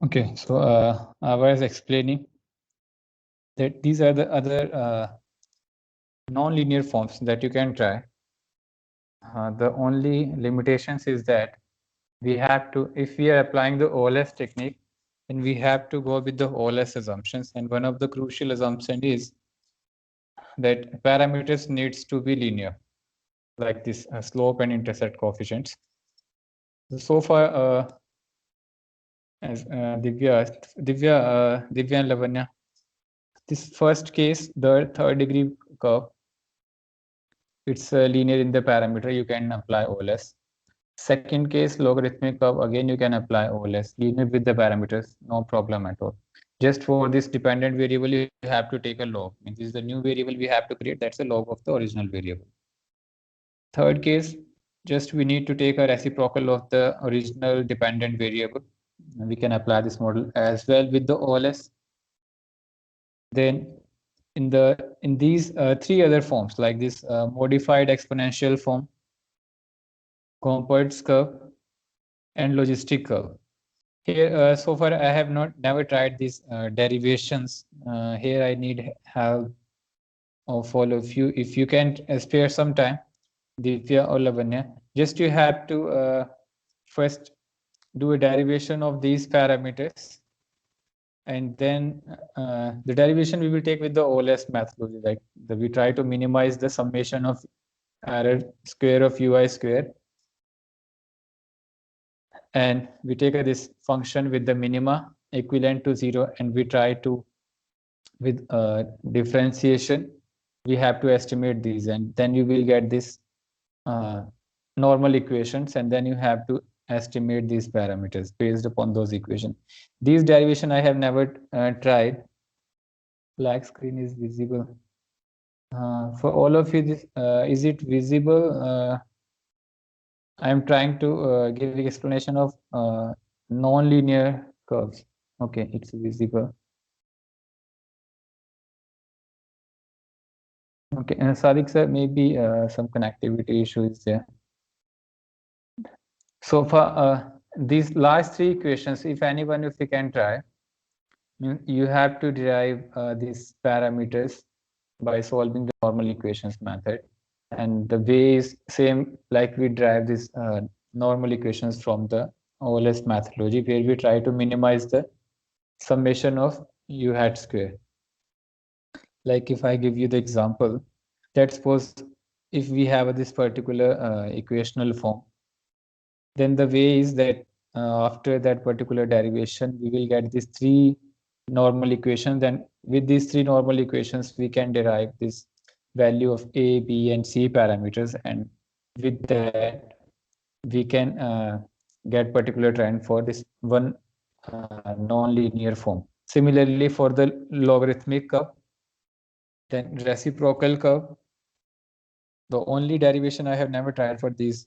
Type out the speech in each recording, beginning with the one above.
Okay, so I was explaining that these are the other non-linear forms that you can try. The only limitations is that we have to, if we are applying the OLS technique, then we have to go with the OLS assumptions. And one of the crucial assumptions is that parameters needs to be linear, like this slope and intercept coefficients. So far, as Divya and Lavanya, this first case, the third degree curve, it's linear in the parameter, you can apply OLS. Second case, logarithmic curve, again you can apply OLS, linear with the parameters, no problem at all. Just for this dependent variable, you have to take a log. This is the new variable we have to create, that's a log of the original variable. Third case, just we need to take a reciprocal of the original dependent variable. We can apply this model as well with the OLS. Then in these three other forms, like this modified exponential form, Gompertz curve, and logistic curve. Here, so far I have never tried these derivations. Here I need help of all of you. If you can spare some time, Divya or Lavanya, just you have to first do a derivation of these parameters, and then the derivation we will take with the OLS methodology. Like we try to minimize the summation of error square of ui square, and we take this function with the minima equivalent to 0, and we try to, with differentiation, we have to estimate these, and then you will get this normal equations, and then you have to estimate these parameters based upon those equations. These derivation I have never tried. Black screen is visible. For all of you, this is it visible? I am trying to give the explanation of non-linear curves. Okay, it's visible. Okay, Sadiq sir, maybe some connectivity issue is there. So for these last three equations, if anyone, if you can try, you have to derive these parameters by solving the normal equations method. And the way is same like we derive these normal equations from the OLS methodology, where we try to minimize the summation of u hat square. Like if I give you the example, let's suppose if we have this particular equational form, then the way is that after that particular derivation, we will get these three normal equations. Then with these three normal equations, we can derive this value of A, B, and C parameters. And with that, we can get particular trend for this one non-linear form. Similarly, for the logarithmic curve, then reciprocal curve, the only derivation I have never tried for these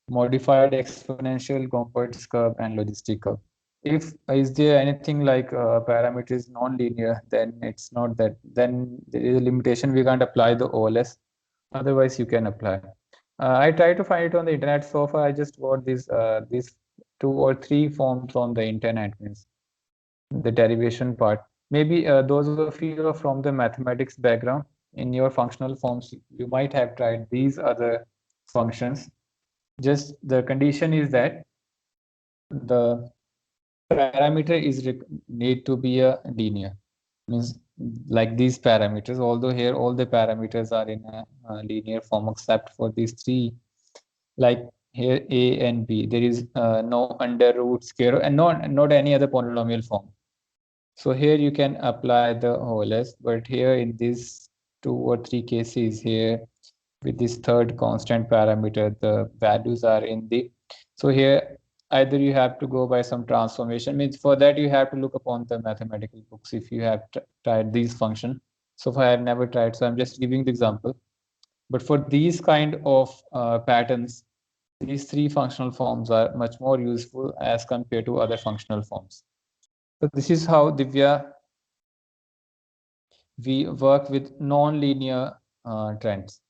modified exponential, Gompertz curve, and logistic curve. If is there anything like parameter is non-linear, then it's not that. Then there is a limitation. We can't apply the OLS. Otherwise, you can apply. I tried to find it on the internet. So far, I just got these 2 or 3 forms on the internet. Means the derivation part. Maybe those of you are from the mathematics background, in your functional forms, you might have tried these other functions. Just the condition is that the parameter is need to be a linear. Means like these parameters, although here all the parameters are in a linear form except for these three, like here a and b, there is no under root square and not any other polynomial form. So here you can apply the OLS, but here in these 2 or 3 cases here, with this third constant parameter, the values are in the, so here either you have to go by some transformation. Means for that you have to look upon the mathematical books if you have tried these function. So far I have never tried, so I'm just giving the example. But for these kind of patterns, these three functional forms are much more useful as compared to other functional forms. So this is how, Divya, we work with non-linear trends.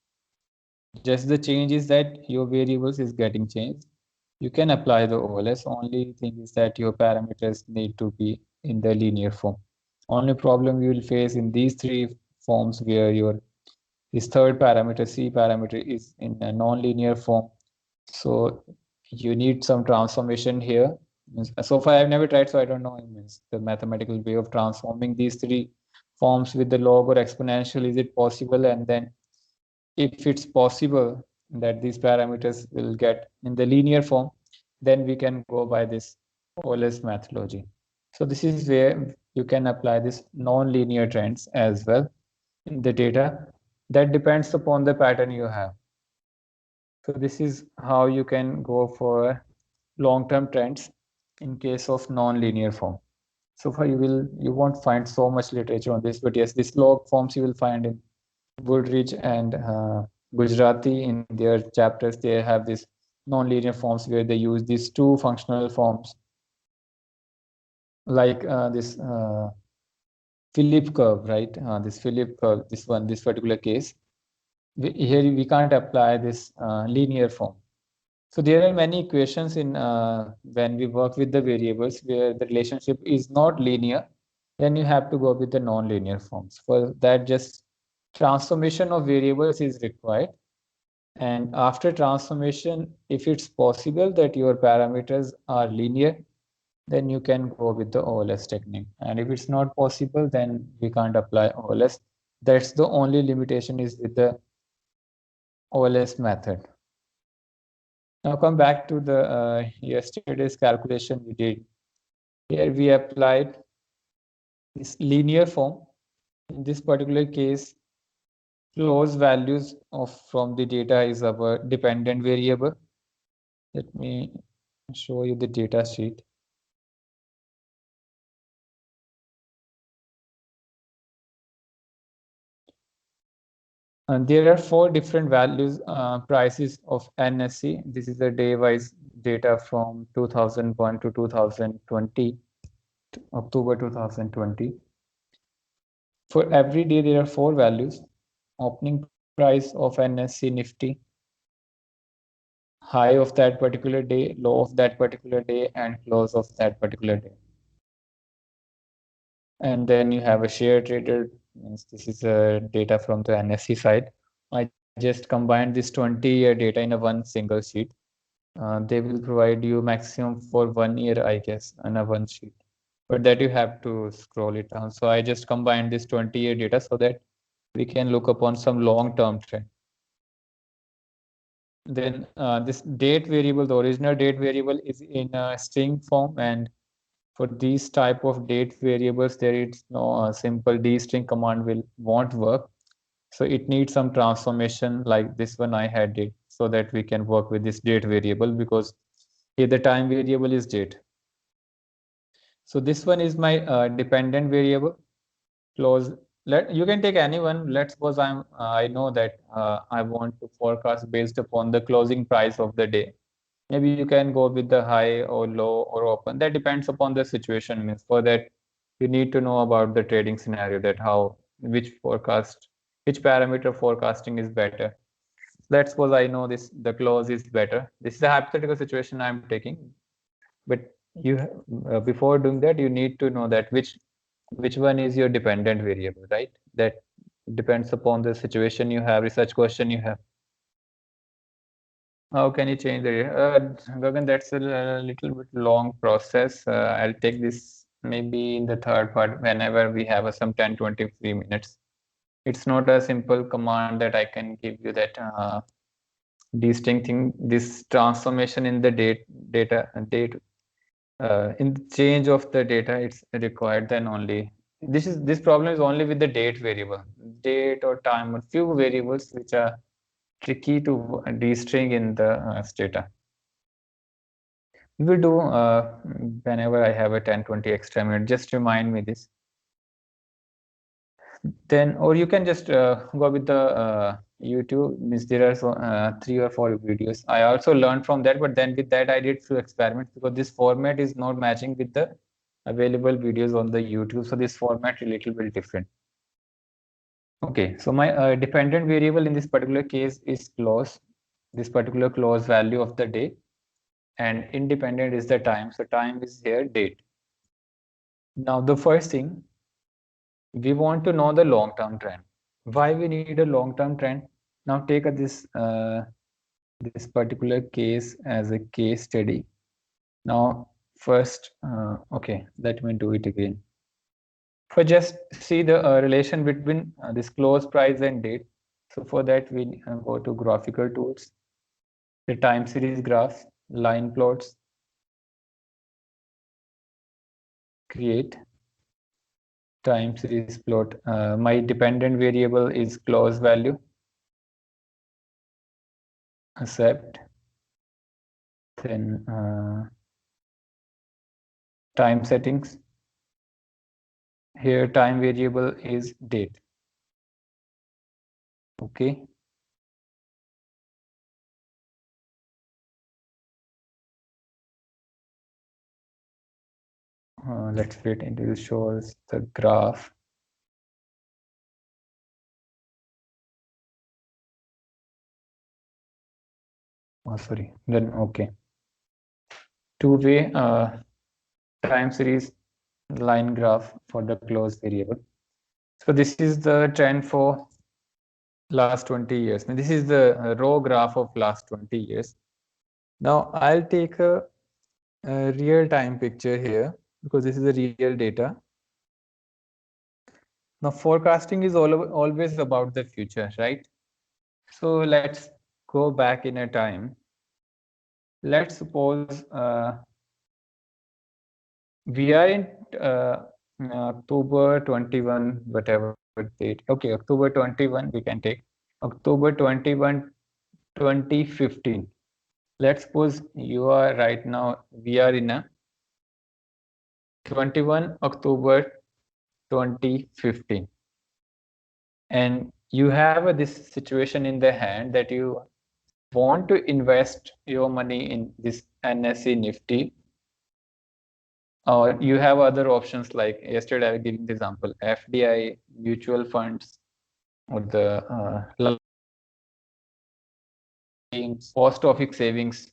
Just the change is that your variables is getting changed. you can apply the OLS. Only thing is that your parameters need to be in the linear form. Only problem you will face in these three forms where your this third parameter, C parameter, is in a non-linear form. So you need some transformation here. So far I've never tried, so I don't know the mathematical way of transforming these three forms with the log or exponential. Is it possible? And then if it's possible that these parameters will get in the linear form, then we can go by this OLS methodology. So this is where you can apply this non-linear trends as well in the data. That depends upon the pattern you have. So this is how you can go for long-term trends in case of non-linear form. So far you won't find so much literature on this, but yes, these log forms you will find in Woodridge and Gujarati in their chapters. They have these non-linear forms where they use these two functional forms, like this Philip curve, right? This Philip curve, this particular case. Here we can't apply this linear form. So there are many equations in when we work with the variables where the relationship is not linear, then you have to go with the non-linear forms. For that, just transformation of variables is required. And after transformation, if it's possible that your parameters are linear, then you can go with the OLS technique. And if it's not possible, then we can't apply OLS. That's the only limitation is with the OLS method. Now come back to the yesterday's calculation we did. Here we applied this linear form. In this particular case, close values from the data is our dependent variable. Let me show you the data sheet. And there are 4 different values, prices of NSE. This is the day-wise data from 2001 to 2020, October 2020. For every day, there are 4 values: opening price of NSE Nifty, high of that particular day, low of that particular day, and close of that particular day. And then you have a share traded. This is data from the NSE side. I just combined this 20-year data in a one single sheet. They will provide you maximum for 1 year, I guess, on a one sheet. But that you have to scroll it down. So I just combined this 20-year data so that we can look upon some long-term trend. Then this date variable, the original date variable, is in a string form, and for these type of date variables, there is no simple dstring command won't work. So it needs some transformation like this one I had did, so that we can work with this date variable, because here the time variable is date. So this one is my dependent variable. Close. You can take any one. Let's suppose I know that I want to forecast based upon the closing price of the day. Maybe you can go with the high or low or open. That depends upon the situation. Means for that, you need to know about the trading scenario, that which parameter forecasting is better. Let's suppose I know the close is better. This is a hypothetical situation I'm taking, but before doing that, you need to know that which one is your dependent variable, right? That depends upon the situation you have, research question you have. How can you change the Gagan, that's a little bit long process. I'll take this maybe in the third part whenever we have some 10-23 minutes. It's not a simple command that I can give you, that distinct thing, this transformation in the date in the change of the data, it's required. Then only this problem is only with the date variable, date or time, or few variables which are tricky to destring in the data. We will do whenever I have a 10-20 extra minute. Just remind me this. Then, or you can just go with the YouTube. Means there are 3 or 4 videos. I also learned from that, but then with that I did few experiments, because this format is not matching with the available videos on the YouTube. So this format is a little bit different. Okay, so my dependent variable in this particular case is close. This particular close value of the day. and independent is the time. So time is here date. Now the first thing, we want to know the long-term trend. Why we need a long-term trend? Now take this particular case as a case study. Now first, okay, let me do it again. For just see the relation between this close price and date. So for that we go to graphical tools, the time series graphs, line plots, create time series plot. My dependent variable is close value, accept, then time settings. Here time variable is date. Okay. Let's wait until it shows the graph. Oh, sorry. Then okay. Two-way time series line graph for the close variable. So this is the trend for last 20 years. Now, this is the row graph of last 20 years. Now I'll take a real time picture here because this is the real data. Now forecasting is always about the future, right? So let's go back in a time. Let's suppose we are in October 21, whatever date. Okay, October 21, we can take October 21, 2015. Let's suppose you are right now, we are in a 21 October 2015. And you have this situation in the hand that you want to invest your money in this NSE Nifty, or you have other options like yesterday I was giving the example FDI, mutual funds, or the post office savings.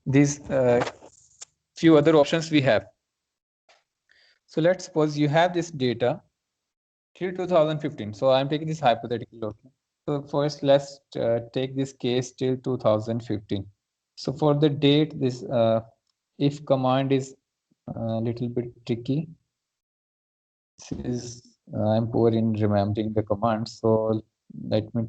These few other options we have. So let's suppose you have this data till 2015. So I'm taking this hypothetical. Okay. So first let's take this case till 2015. So for the date, this if command is a little bit tricky. This is I'm poor in remembering the commands, so let me.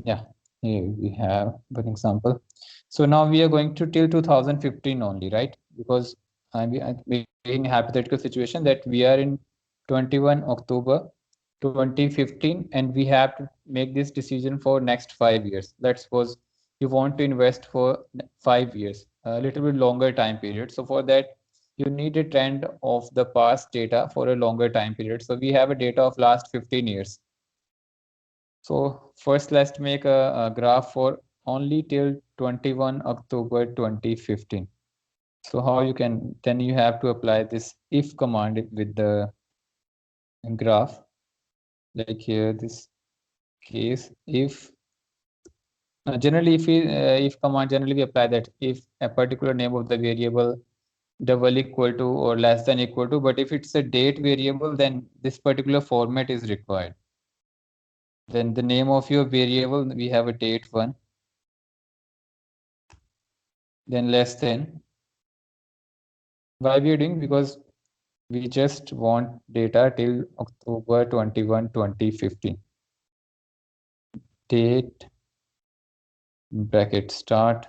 Yeah, here we have an example. So now we are going to till 2015 only, right? Because I'm making a hypothetical situation that we are in 21 October 2015 and we have to make this decision for next 5 years. Let's suppose you want to invest for 5 years, a little bit longer time period. So for that, you need a trend of the past data for a longer time period. So we have a data of last 15 years. So first let's make a graph for only till 21 October 2015. So how you can, then you have to apply this if command with the graph. Like here, this case, if generally if command generally we apply that if a particular name of the variable double equal to or less than equal to, but if it's a date variable, then this particular format is required. Then the name of your variable, we have a date one, then less than. Why we are doing? Because we just want data till October 21, 2015. Date, bracket start,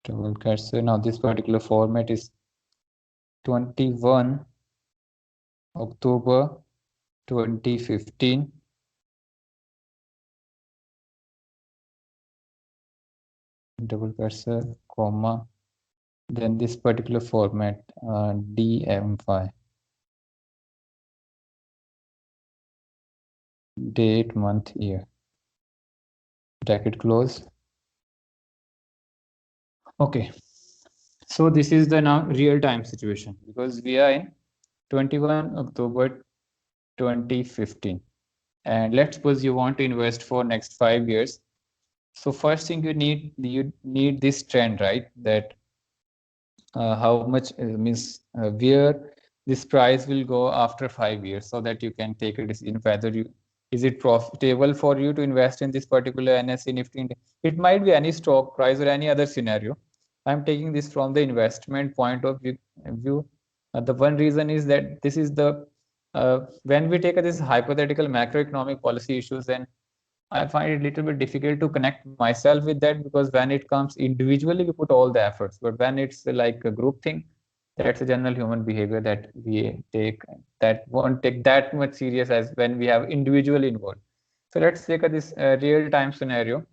double cursor. Now this particular format is 21 October 2015. Double cursor, comma, then this particular format, DMY. Date, month, year. Bracket close. Okay, so this is the now real-time situation because we are in 21 October 2015, and let's suppose you want to invest for next 5 years. So first thing you need this trend, right? That how much means where this price will go after 5 years, so that you can take a decision whether you is it profitable for you to invest in this particular NSE Nifty index. It might be any stock price or any other scenario. I'm taking this from the investment point of view. The one reason is that this is the when we take this hypothetical macroeconomic policy issues, then I find it a little bit difficult to connect myself with that, because when it comes individually, we put all the efforts. But when it's like a group thing, that's a general human behavior that we take, that won't take that much serious as when we have individually involved. So let's take this real-time scenario.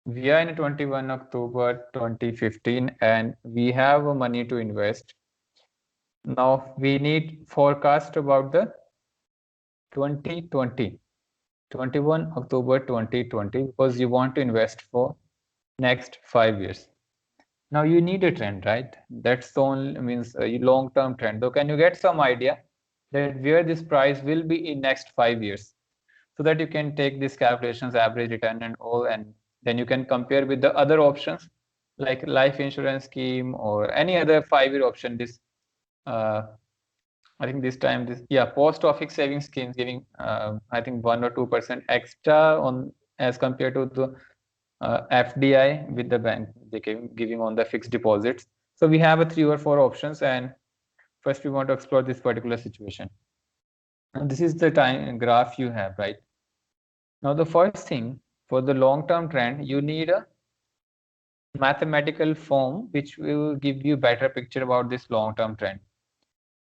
We are in 21 October 2015 and we have money to invest. Now we need forecast about the 2020. 21 October 2020, because you want to invest for next 5 years. Now you need a trend, right? That's the only means a long-term trend. So can you get some idea that where this price will be in next 5 years, so that you can take these calculations, average return and all, and then you can compare with the other options like life insurance scheme or any other 5-year option. This I think this time post office savings schemes giving I think 1 or 2% extra on as compared to the FDI with the bank they giving on the fixed deposits. So we have a 3 or 4 options, and first we want to explore this particular situation. And this is the time graph you have, right? Now the first thing, for the long-term trend, you need a mathematical form which will give you better picture about this long-term trend.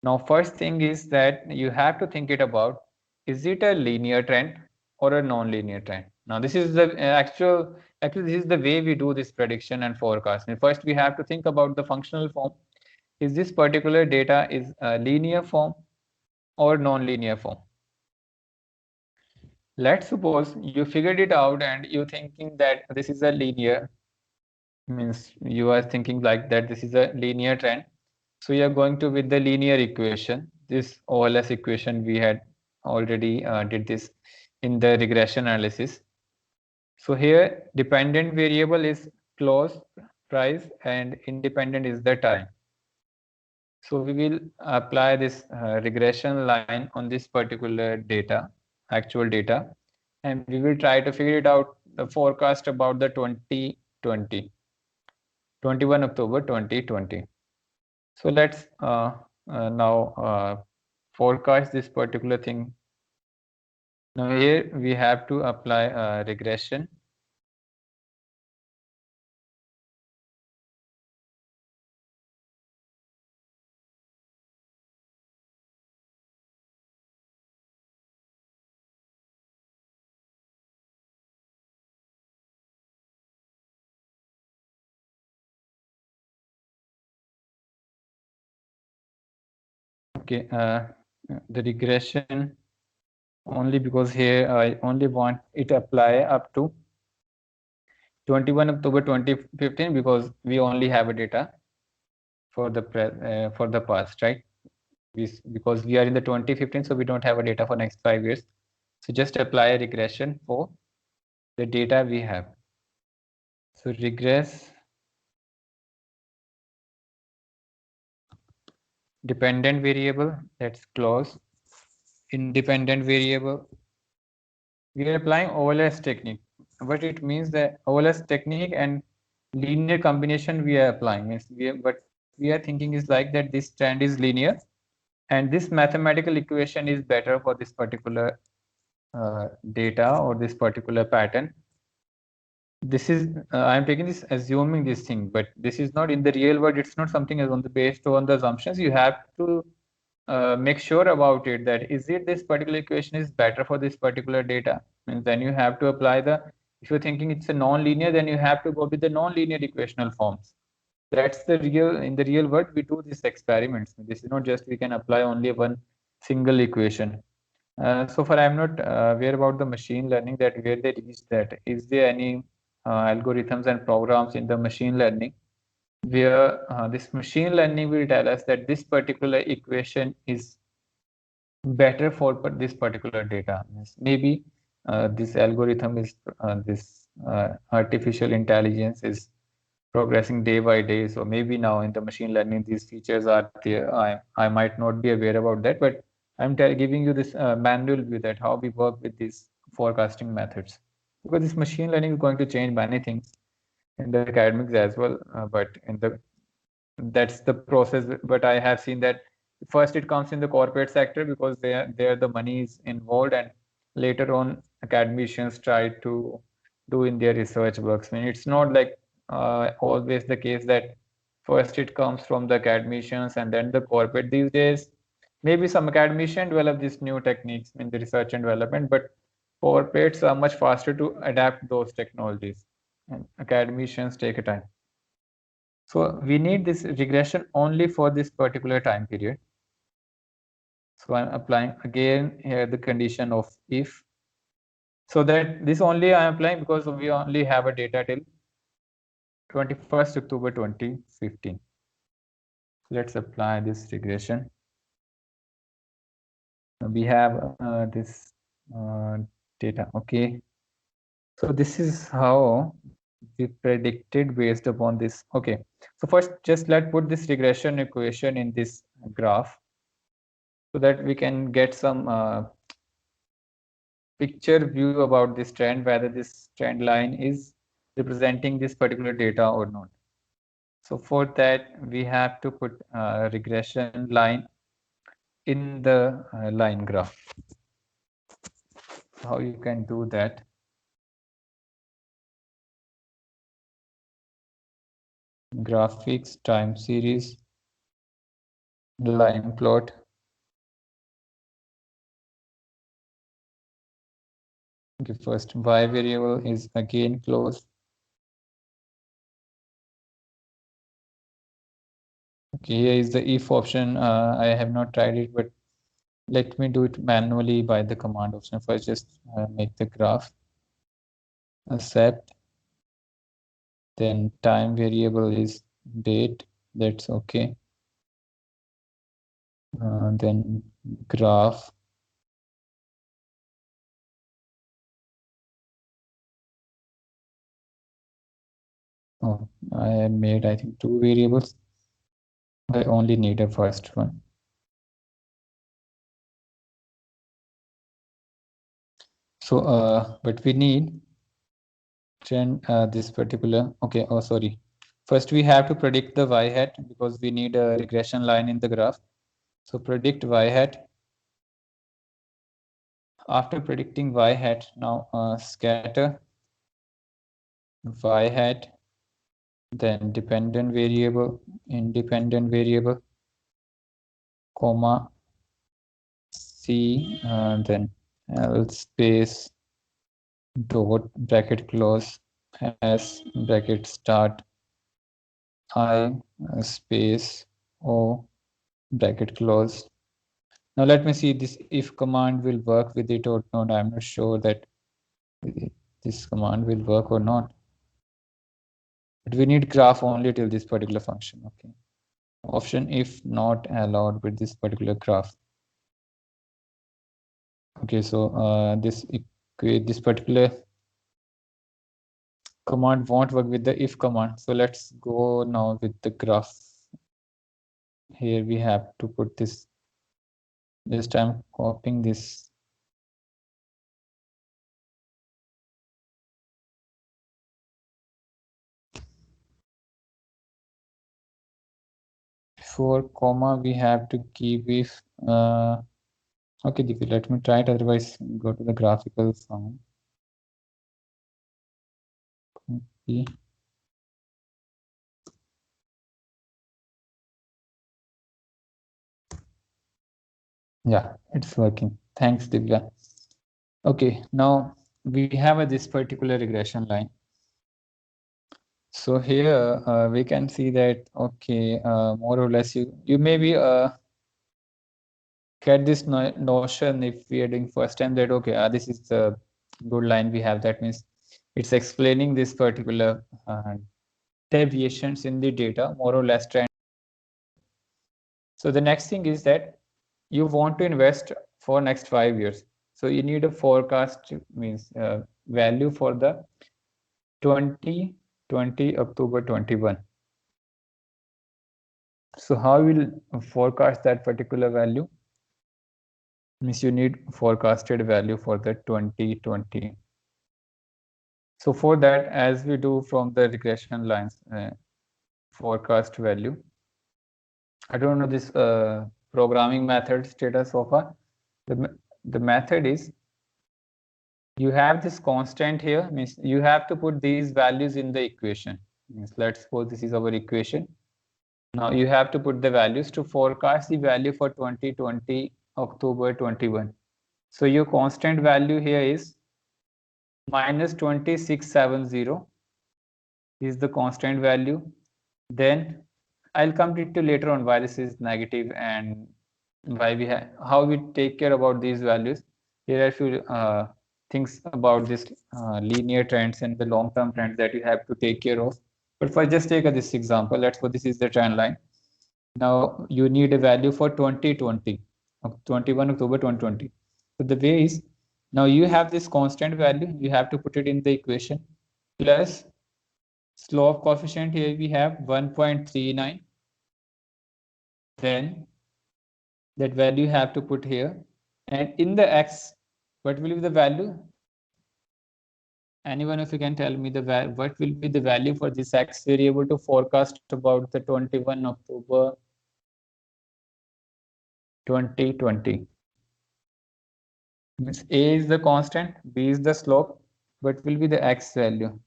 Now, first thing is that you have to think it about, is it a linear trend or a non-linear trend? Now, this is the actually this is the way we do this prediction and forecast. And first, we have to think about the functional form. Is this particular data is a linear form or non-linear form? Let's suppose you figured it out and you're thinking that this is a linear, means you are thinking like that this is a linear trend. So you are going to with the linear equation, this OLS equation we had already did this in the regression analysis. So here dependent variable is close price and independent is the time. So we will apply this regression line on this particular data, actual data, and we will try to figure it out the forecast about the 2020, 21 October 2020. So let's now forecast this particular thing. Now here we have to apply regression. Okay, the regression only because here I only want it apply up to 21 October 2015 because we only have a data for the past, right? Because we are in the 2015, so we don't have a data for next 5 years. So just apply a regression for the data we have. So regress dependent variable, that's close. Independent variable, we are applying OLS technique. What it means that OLS technique and linear combination we are applying. What we are thinking is like that this trend is linear and this mathematical equation is better for this particular data or this particular pattern. This is I'm taking this assuming this thing, but this is not in the real world. It's not something as on the based on the assumptions. You have to make sure about it that is it this particular equation is better for this particular data. And then you have to apply the, if you're thinking it's a non-linear, then you have to go with the non-linear equational forms. That's the real, in the real world we do these experiments. This is not just we can apply only one single equation. So far I'm not aware about the machine learning that where they reach that. Is there any algorithms and programs in the machine learning, where this machine learning will tell us that this particular equation is better for this particular data. Maybe this algorithm is this artificial intelligence is progressing day by day. So maybe now in the machine learning, these features are there. I might not be aware about that, but I'm giving you this manual view that how we work with these forecasting methods. Because this machine learning is going to change many things in the academics as well, but in the that's the process. But I have seen that first it comes in the corporate sector because there the money is involved, and later on academicians try to do in their research works. I mean, it's not like always the case that first it comes from the academicians and then the corporate. These days maybe some academicians develop these new techniques in the research and development, but corporates are much faster to adapt those technologies, and academicians take a time. So we need this regression only for this particular time period. So I'm applying again here the condition of if. So that this only I am applying because we only have a data till 21st October 2015. Let's apply this regression. We have this data. Okay. So this is how we predicted based upon this. Okay. So first, just let's put this regression equation in this graph, so that we can get some picture view about this trend, whether this trend line is representing this particular data or not. So for that, we have to put a regression line in the line graph. How you can do that? Graphics, time series, line plot. Okay, first y variable is again closed. Okay, here is the if option. I have not tried it, but let me do it manually by the command option. First, just make the graph, accept, then time variable is date, that's okay. Then graph, oh, I have made I think 2 variables. I only need a first one. So but we need trend this particular, okay, oh sorry, first we have to predict the y hat because we need a regression line in the graph. So predict y hat. After predicting y hat, now scatter y hat, then dependent variable, independent variable, comma, C, then L space dot bracket close, S bracket start, I space O bracket close. Now let me see this if command will work with it or not. I'm not sure that this command will work or not. But we need graph only till this particular function. Okay. Option if not allowed with this particular graph. Okay, so this particular command won't work with the if command. So let's go now with the graph. Here we have to put this. Just I'm copying this. Before comma, we have to give if. Okay, Deepi, let me try it. Otherwise, go to the graphical form. Copy. Yeah, it's working. Thanks, Divya. Okay, now we have this particular regression line. So here we can see that, okay, more or less you maybe get this notion if we are doing first time that, okay, this is the good line we have. That means It's explaining this particular deviations in the data, more or less trend. So the next thing is that you want to invest for next 5 years. So you need a forecast, means value for the 2020 October 21. So how will forecast that particular value? Means you need forecasted value for the 2020. So for that, as we do from the regression lines, forecast value. I don't know this programming method status so far. The method is, you have this constant here, means you have to put these values in the equation. Means let's suppose this is our equation. Now you have to put the values to forecast the value for 2020 October 21. So your constant value here is minus 2670 is the constant value. Then I'll come to later on why this is negative and why we have, how we take care about these values. Here are a few things about this linear trends and the long-term trends that you have to take care of. But first, just take this example. Let's suppose this is the trend line. Now you need a value for 2020, 21 October 2020. So the way is, now you have this constant value, you have to put it in the equation, plus slope coefficient here we have 1.39. Then that value you have to put here, and in the x, what will be the value? Anyone, if you can tell me the what will be the value for this x variable to forecast about the 21 October 2020? Means a is the constant, b is the slope. What will be the x value?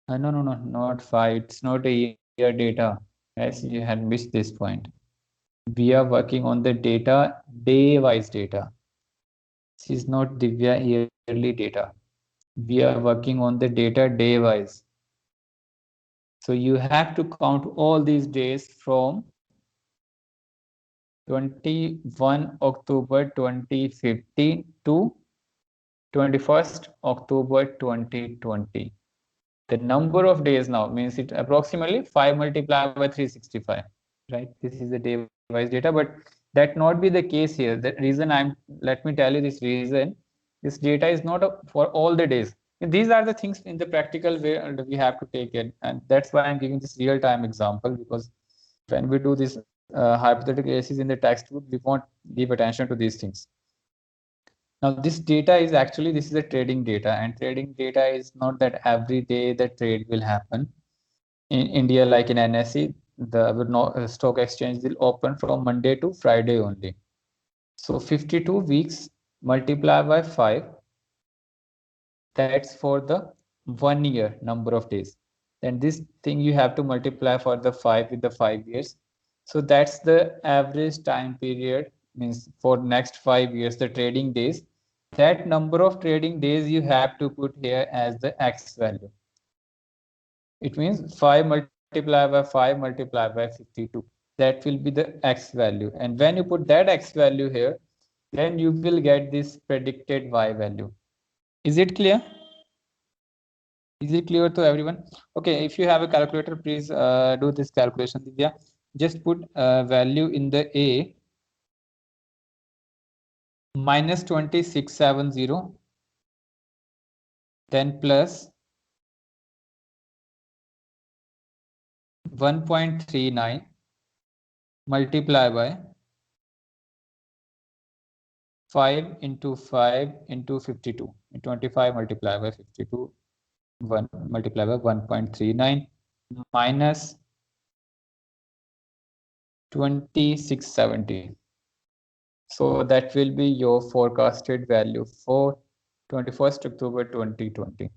No, not 5. It's not a year data. As you had missed this point. We are working on the data, day-wise data. This is not Divya yearly data. We are working on the data day-wise. So you have to count all these days from 21 October 2015 to 21st October 2020. The number of days now means it approximately 5 multiplied by 365, right? This is the day-wise data, but that not be the case here. The reason let me tell you this reason. This data is not for all the days. And these are the things in the practical way we have to take it, and that's why I'm giving this real-time example, because when we do this hypothetical cases in the textbook, we won't give attention to these things. Now this data is actually, this is a trading data, and trading data is not that every day the trade will happen. In India, like in NSE, the stock exchange will open from Monday to Friday only. So 52 weeks multiplied by 5, that's for the 1 year number of days. Then this thing you have to multiply for the 5 with the 5 years. So that's the average time period, means for next 5 years, the trading days. That number of trading days you have to put here as the x value. It means 5 multiplied by 5 multiplied by 52. That will be the x value. And when you put that x value here, then you will get this predicted y value. Is it clear? Is it clear to everyone? Okay, if you have a calculator, please do this calculation. Divya, just put value in the A, minus 2670, then plus 1.39 multiply by 5 into 5 into 52, 25 multiply by 52, 1 multiply by 1.39 minus 2670. So that will be your forecasted value for 21st October 2020.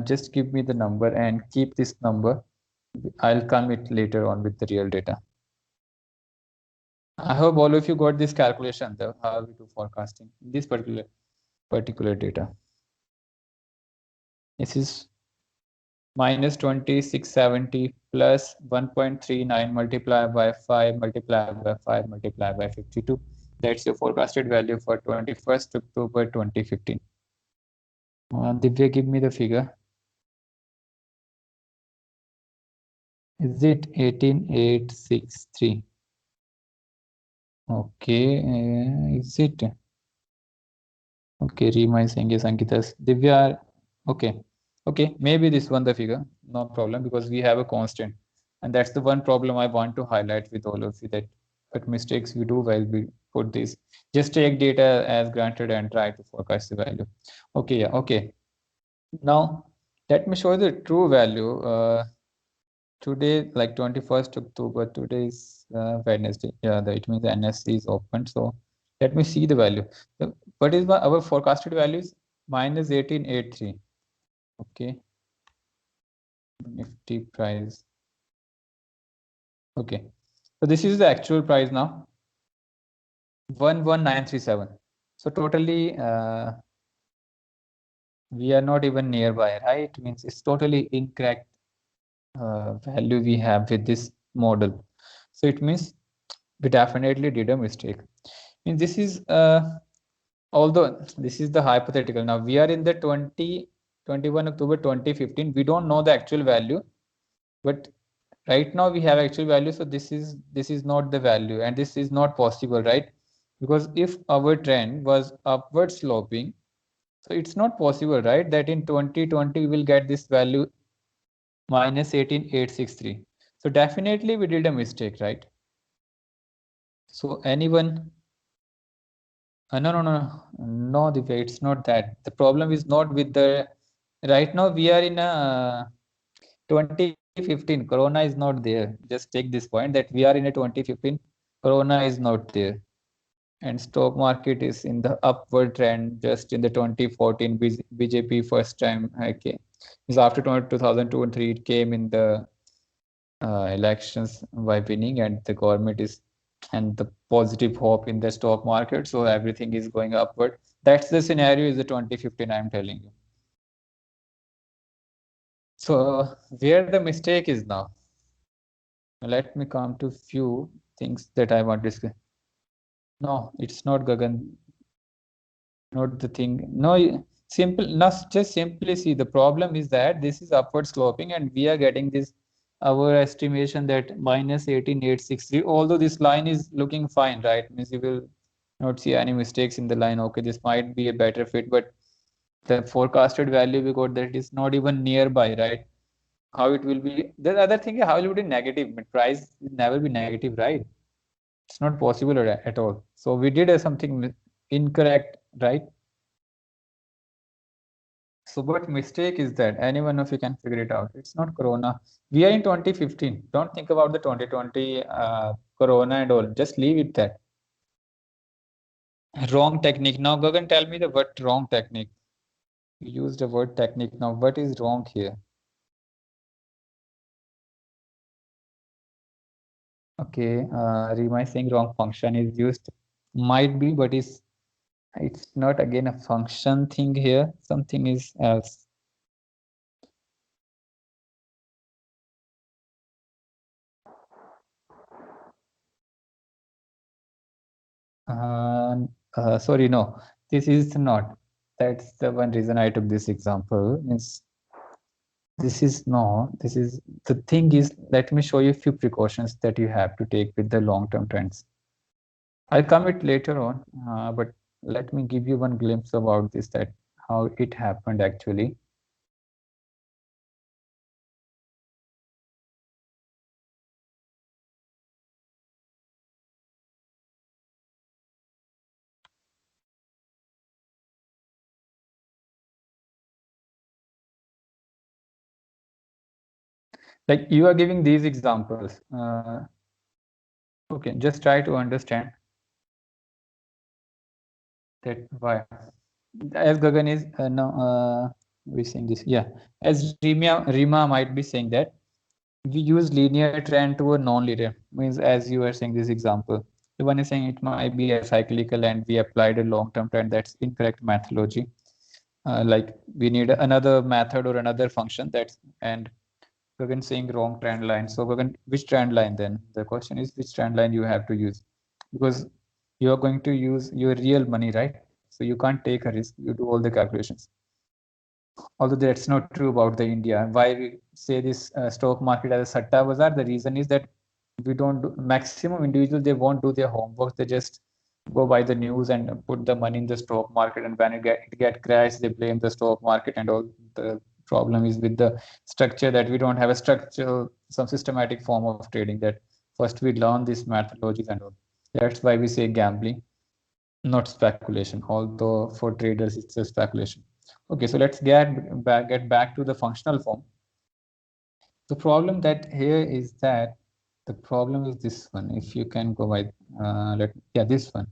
Just give me the number and keep this number. I'll come it later on with the real data. I hope all of you got this calculation, how we do forecasting in this particular data. This is minus 2670 plus 1.39 multiplied by 5 multiplied by 5 multiplied by 52. That's your forecasted value for 21st October 2015. Divya, give me the figure. Is it 18863? Okay, is it? Okay, Rima is saying yes, Ankita's. Divya, okay. Okay, maybe this one the figure, no problem, because we have a constant. And that's the one problem I want to highlight with all of you, that what mistakes we do while we put this. Just take data as granted and try to forecast the value. Okay, yeah, okay. Now, let me show you the true value. Today, like 21st October, today is Wednesday. Yeah, it means the NSE is open. So let me see the value. What is our forecasted values? Minus 1883. Okay. Nifty price. Okay. So this is the actual price now. 11937. So totally, we are not even nearby, right? Means it's totally incorrect value we have with this model. So it means we definitely did a mistake. Means this is although this is the hypothetical. Now we are in the 21 October 2015. We don't know the actual value, but right now we have actual value. So this is not the value, and this is not possible, right? Because if our trend was upward sloping, so it's not possible, right, that in 2020 we will get this value minus 18863. So definitely we did a mistake, right? So anyone? No, Divya, it's not that. The problem is not with the. Right now we are in a 2015. Corona is not there. Just take this point that we are in a 2015. Corona is not there, and stock market is in the upward trend. Just in the 2014, BJP first time okay, is after 2002 and 3 it came in the elections by winning, and the government is, and the positive hope in the stock market, so everything is going upward. That's the scenario is the 2015, I'm telling you. So where the mistake is now, let me come to few things that I want to discuss. No, it's not Gagan, not the thing. No, simple, not just simply see the problem is that this is upward sloping and we are getting this our estimation that minus 18863, although this line is looking fine, right? Means you will not see any mistakes in the line. Okay, this might be a better fit, but the forecasted value we got that is not even nearby, right? How it will be, the other thing is how it will be negative, but price will never be negative, right? It's not possible at all. So we did something incorrect, right? So what mistake is that? Anyone of you can figure it out. It's not Corona. We are in 2015. Don't think about the 2020 Corona and all. Just leave it that. Wrong technique. Now Gagan, tell me the what wrong technique. You used the word technique. Now what is wrong here? Okay, Rima is saying wrong function is used. Might be, but it's not again a function thing here. Something is else. Sorry, no, this is not. That's the one reason I took this example. Is this is no, this is the thing is, let me show you a few precautions that you have to take with the long-term trends. I'll come it later on, but let me give you one glimpse about this, that how it happened actually. Like you are giving these examples. Okay, just try to understand that why. As Gagan is no, we saying this, yeah. As Rima might be saying that we use linear trend to a non-linear, means as you are saying this example. The one is saying it might be a cyclical and we applied a long-term trend. That's incorrect methodology. Like we need another method or another function that's, and Gagan saying wrong trend line. So Gagan, which trend line then? The question is which trend line you have to use, because you are going to use your real money, right? So you can't take a risk. You do all the calculations. Although that's not true about the India. Why we say this stock market as a satta bazaar? The reason is that we don't do, maximum individuals, they won't do their homework. They just go by the news and put the money in the stock market, and when it get crashed, they blame the stock market and all. The problem is with the structure, that we don't have a structure, some systematic form of trading, that first we learn these methodologies and all. That's why we say gambling, not speculation, although for traders it's a speculation. Okay, so let's get back to the functional form. The problem that here is that the problem is this one. If you can go by this one.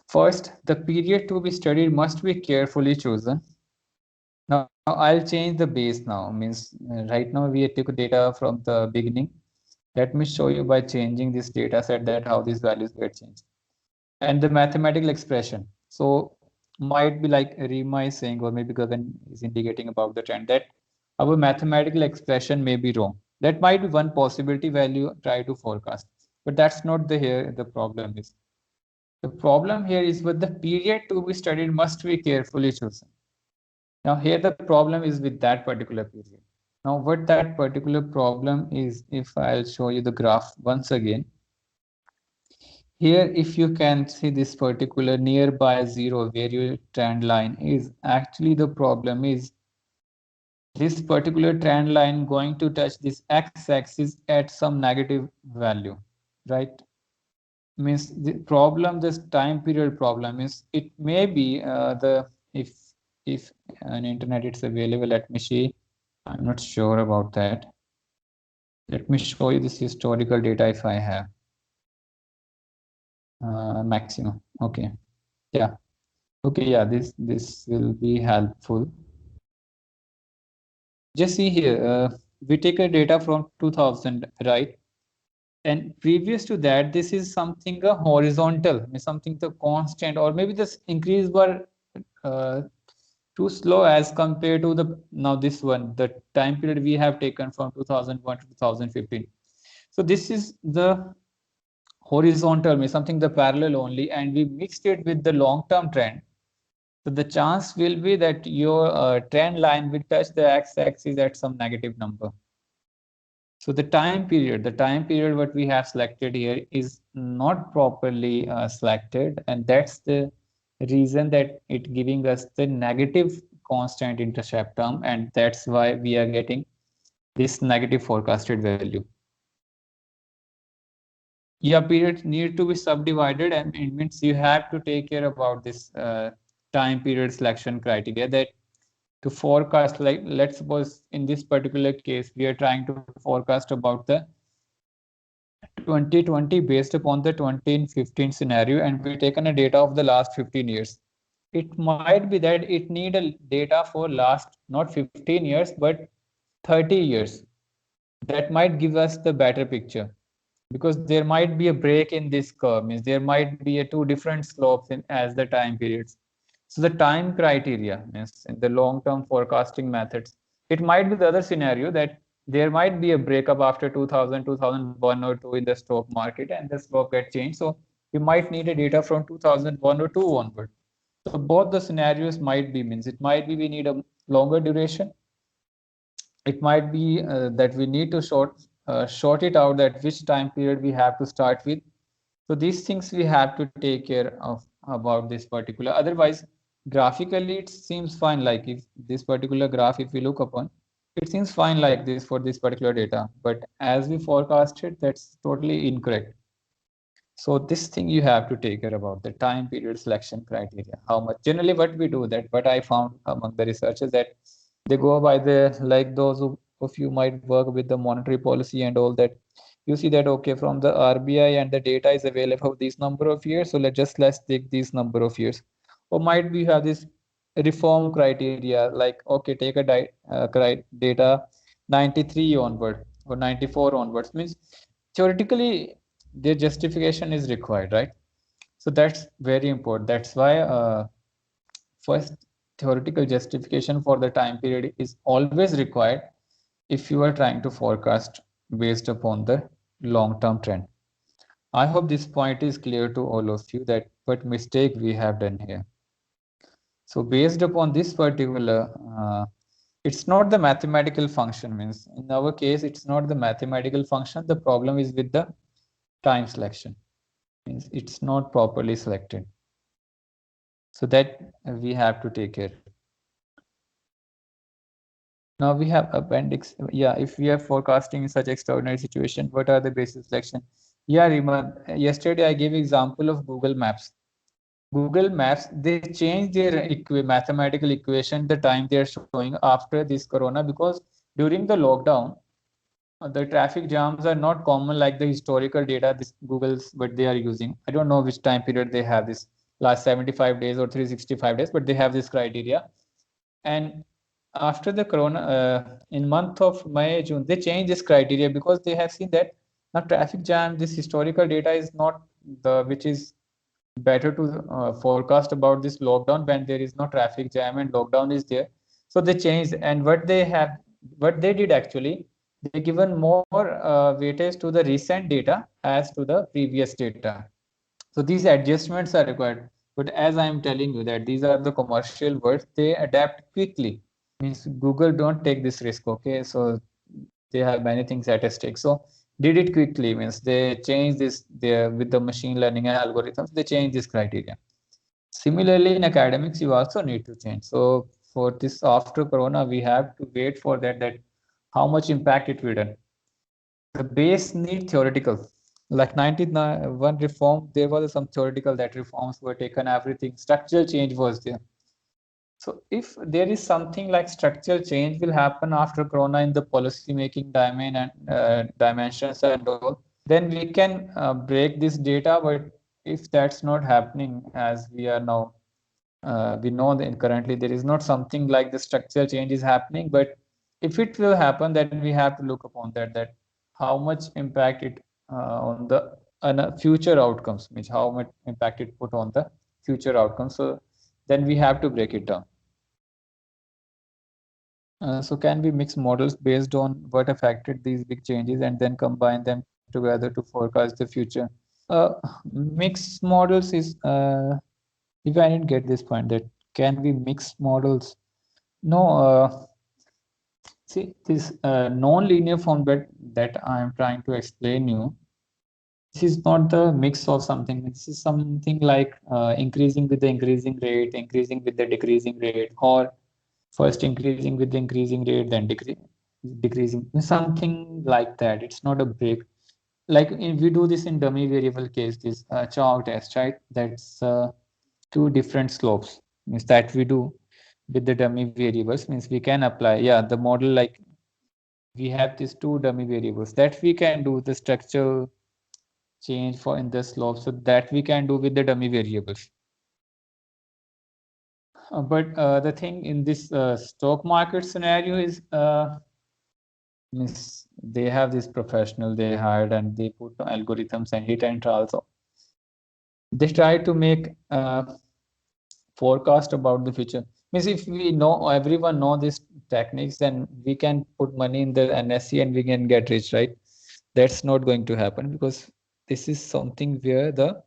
First, the period to be studied must be carefully chosen. Now I'll change the base now. Means right now we took data from the beginning. Let me show you by changing this data set that how these values get changed. And the mathematical expression. So might be like Rima is saying, or maybe Gagan is indicating about the trend, that our mathematical expression may be wrong. That might be one possibility value try to forecast, but that's not the here the problem is. The problem here is with the period to be studied must be carefully chosen. Now here the problem is with that particular period. Now what that particular problem is, if I'll show you the graph once again. Here, if you can see this particular nearby zero where your trend line is, actually the problem is this particular trend line going to touch this x-axis at some negative value, right? Means the problem, this time period problem is, it may be if an internet it's available, let me see. I'm not sure about that. Let me show you this historical data if I have. Maximum. Okay. Yeah. Okay, yeah, this will be helpful. Just see here, we take a data from 2000, right? And previous to that, this is something a horizontal, something the constant, or maybe this increase were too slow as compared to the now this one, the time period we have taken from 2001 to 2015. So this is the horizontal, something the parallel only, and we mixed it with the long-term trend. So the chance will be that your trend line will touch the x-axis at some negative number. So the time period what we have selected here is not properly selected, and that's the reason that it giving us the negative constant intercept term, and that's why we are getting this negative forecasted value. Yeah, periods need to be subdivided, and it means you have to take care about this time period selection criteria, that to forecast, like let's suppose in this particular case we are trying to forecast about the 2020 based upon the 2015 scenario, and we've taken a data of the last 15 years. It might be that it need a data for last not 15 years but 30 years. That might give us the better picture, because there might be a break in this curve, means there might be a two different slopes in as the time periods. So the time criteria means in the long-term forecasting methods, it might be the other scenario that there might be a breakup after 2000, 2001 or 2 in the stock market, and the slope get changed. So you might need a data from 2001 or 2 onward. So both the scenarios might be, means it might be we need a longer duration. It might be that we need to short it out, that which time period we have to start with. So these things we have to take care of about this particular. Otherwise, graphically it seems fine. Like if this particular graph, if we look upon, it seems fine like this for this particular data. But as we forecasted, that's totally incorrect. So this thing you have to take care about the time period selection criteria. How much generally what we do that, what I found among the researchers, that they go by the, like those of you might work with the monetary policy and all that, you see that okay, from the RBI and the data is available for this number of years, so let's take this number of years. Or might we have this reform criteria, like okay, take a data 93 onward or 94 onwards, means theoretically their justification is required, right? So that's very important. That's why first theoretical justification for the time period is always required if you are trying to forecast based upon the long-term trend. I hope this point is clear to all of you, that what mistake we have done here. So based upon this particular, it's not the mathematical function. Means in our case, it's not the mathematical function. The problem is with the time selection. Means it's not properly selected. So that we have to take care. Now we have appendix. Yeah, if we are forecasting in such extraordinary situation, what are the basis selection? Yeah, Rima, yesterday I gave example of Google Maps. Google Maps, they change their mathematical equation the time they are showing after this corona, because during the lockdown, the traffic jams are not common like the historical data this Google's what they are using. I don't know which time period they have this, last 75 days or 365 days, but they have this criteria. And after the corona, in month of May, June, they changed this criteria because they have seen that now traffic jam, this historical data is not the which is better to forecast about this lockdown when there is no traffic jam and lockdown is there. So they changed, and what they did actually, they given more weightage to the recent data as to the previous data. So these adjustments are required. But as I am telling you that these are the commercial words, they adapt quickly. Means Google don't take this risk, okay? So they have many things at stake. So did it quickly, means they change this there with the machine learning and algorithms, they change this criteria. Similarly, in academics, you also need to change. So for this after corona, we have to wait for that how much impact it will do. The base need theoretical. Like 91 reform, there was some theoretical that reforms were taken, everything, structural change was there. So if there is something like structural change will happen after corona in the policy making domain and dimensions and all, then we can break this data. But if that's not happening as we are now, we know that currently there is not something like the structural change is happening. But if it will happen, then we have to look upon that how much impact it on the future outcomes, means how much impact it put on the future outcomes. So then we have to break it down. So can we mix models based on what affected these big changes and then combine them together to forecast the future? Mix models is, if I didn't get this point, that can we mix models? No, see this non-linear form that I am trying to explain you. This is not the mix of something. This is something like increasing with the increasing rate, increasing with the decreasing rate, or first increasing with the increasing rate, then decreasing, something like that. It's not a break. Like we do this in dummy variable case, this chow test, right? That's two different slopes, means that we do with the dummy variables, means we can apply, yeah, the model, like we have these two dummy variables that we can do the structural change for in the slope, so that we can do with the dummy variables. But the thing in this stock market scenario is, means they have this professional they hired and they put algorithms and hit enter also. They try to make forecast about the future. Means if we know, everyone know these techniques, then we can put money in the NSE and we can get rich, right? That's not going to happen, because this is something where the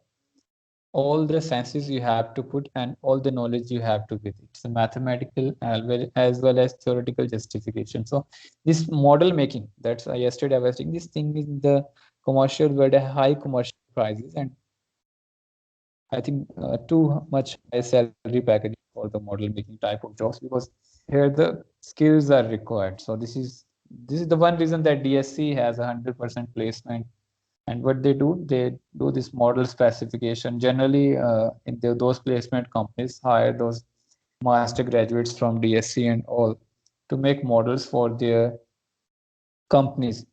all the senses you have to put and all the knowledge you have to give. It's a mathematical as well as theoretical justification. So this model making, that's yesterday I was saying, this thing is the commercial world, high commercial prices, and I think too much high salary package for the model making type of jobs, because here the skills are required. So this is the one reason that DSC has 100% placement. And what they do this model specification. Generally, in those placement companies hire those master graduates from DSC and all to make models for their companies.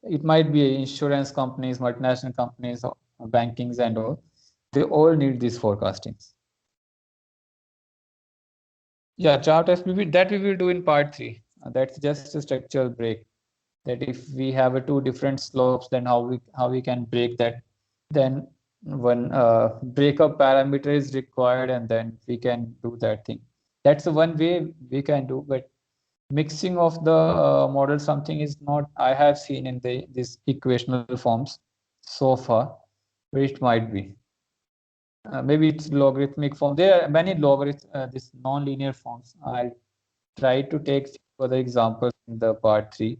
It might be insurance companies, multinational companies, or bankings and all. They all need these forecastings. Yeah, chart SPP, that we will do in part 3. That's just a structural break. That if we have a two different slopes, then how we can break that. Then one breakup parameter is required, and then we can do that thing. That's the one way we can do. But mixing of the model, something is not I have seen in this equational forms so far, but it might be. maybe it's logarithmic form. There are many this non-linear forms. I'll try to take further examples in the part 3.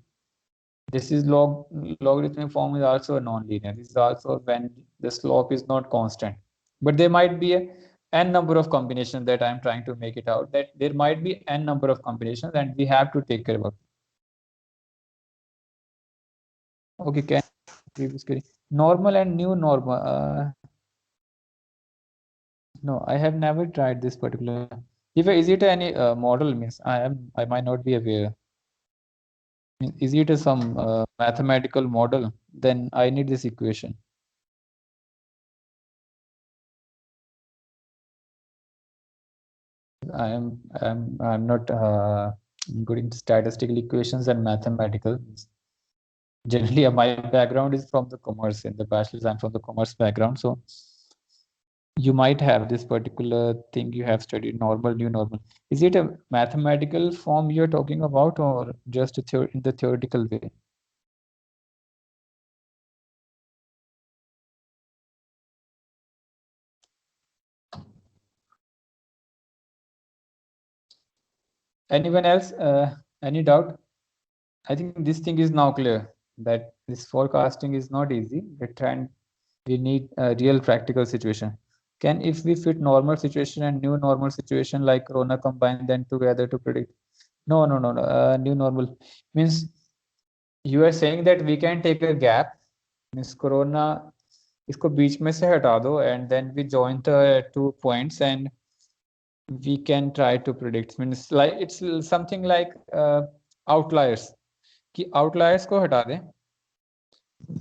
This is logarithmic form is also a non-linear. This is also when the slope is not constant. But there might be a n number of combinations that I'm trying to make it out, that there might be n number of combinations and we have to take care about it. Okay, can previously normal and new normal. No, I have never tried this particular. If is it any model means I might not be aware. Is it some mathematical model? Then I need this equation. I'm not good in statistical equations and mathematical. Generally, my background is from the commerce. In the bachelor's, I'm from the commerce background. So you might have this particular thing you have studied, normal, new normal. Is it a mathematical form you're talking about, or just in the theoretical way? Anyone else? Any doubt? I think this thing is now clear that this forecasting is not easy. The trend, we need a real practical situation. Can if we fit normal situation and new normal situation like corona combine them together to predict? No. New normal means you are saying that we can take a gap, means corona इसको बीच में से हटा दो and then we join the 2 points and we can try to predict. Means like it's something like outliers. कि outliers को हटा दें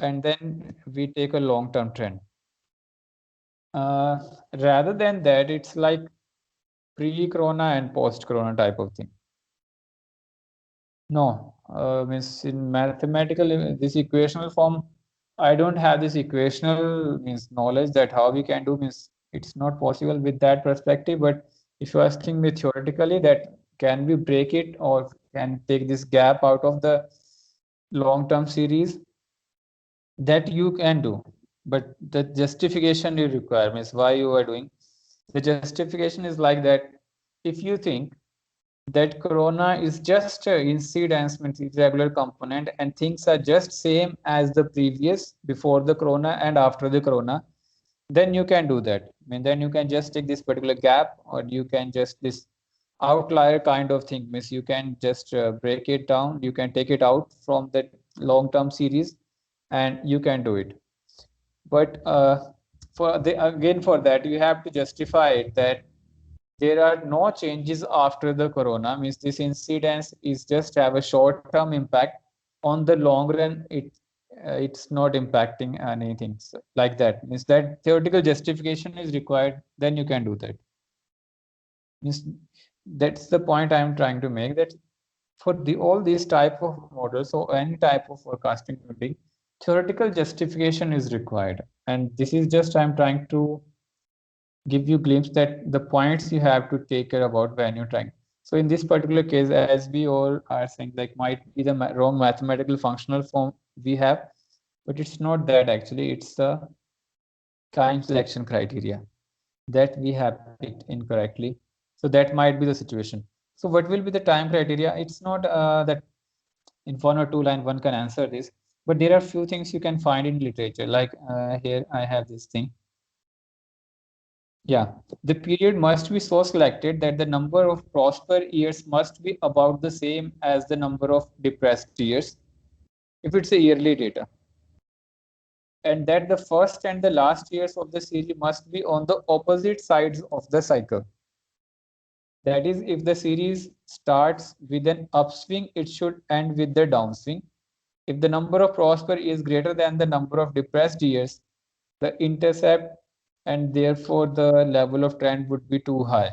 and then we take a long term trend. Rather than that, it's like pre-corona and post-corona type of thing. No, means in mathematical, this equational form, I don't have this equational means knowledge that how we can do, means it's not possible with that perspective. But if you're asking me theoretically that can we break it or can take this gap out of the long-term series, that you can do. But the justification you require means why you are doing. The justification is like that if you think that corona is just an incidence means irregular component and things are just same as the previous before the corona and after the corona, then you can do that. I mean, then you can just take this particular gap or you can just this outlier kind of thing, means you can just break it down, you can take it out from the long-term series and you can do it. But for that you have to justify it that there are no changes after the corona, means this incidence is just have a short-term impact. On the long run, it's not impacting anything. So, like that means that theoretical justification is required. Then you can do that. Means that's the point I am trying to make, that for all these type of models or any type of forecasting today, theoretical justification is required. And this is just I'm trying to give you glimpse that the points you have to take care about when you're trying. So in this particular case, as we all are saying, like might be the wrong mathematical functional form we have, but it's not that actually, it's the time selection criteria that we have picked incorrectly. So that might be the situation. So what will be the time criteria? It's not that in 1 or 2 line one can answer this, but there are few things you can find in literature. Like here I have this thing. Yeah, the period must be so selected that the number of prosper years must be about the same as the number of depressed years, if it's a yearly data. And that the first and the last years of the series must be on the opposite sides of the cycle. That is, if the series starts with an upswing, it should end with the downswing. If the number of prosper is greater than the number of depressed years, the intercept and therefore the level of trend would be too high.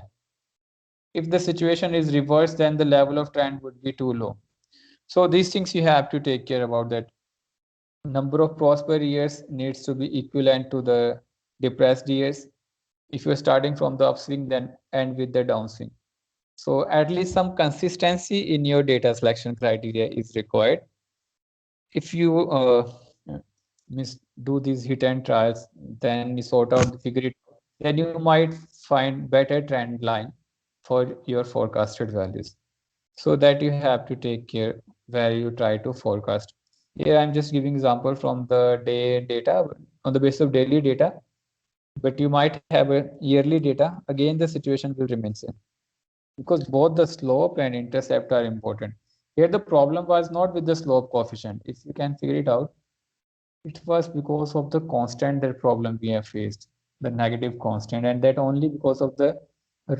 If the situation is reversed, then the level of trend would be too low. So these things you have to take care about, that number of prosper years needs to be equivalent to the depressed years. If you're starting from the upswing, then end with the downswing. So at least some consistency in your data selection criteria is required. If you do these hit and trials, then you sort out, figure it out. then you might find better trend line for your forecasted values. So that you have to take care where you try to forecast. Here I'm just giving example from the day data on the basis of daily data, but you might have a yearly data. Again, the situation will remain same because both the slope and intercept are important. Here the problem was not with the slope coefficient. If you can figure it out, it was because of the constant that problem we have faced, the negative constant, and that only because of the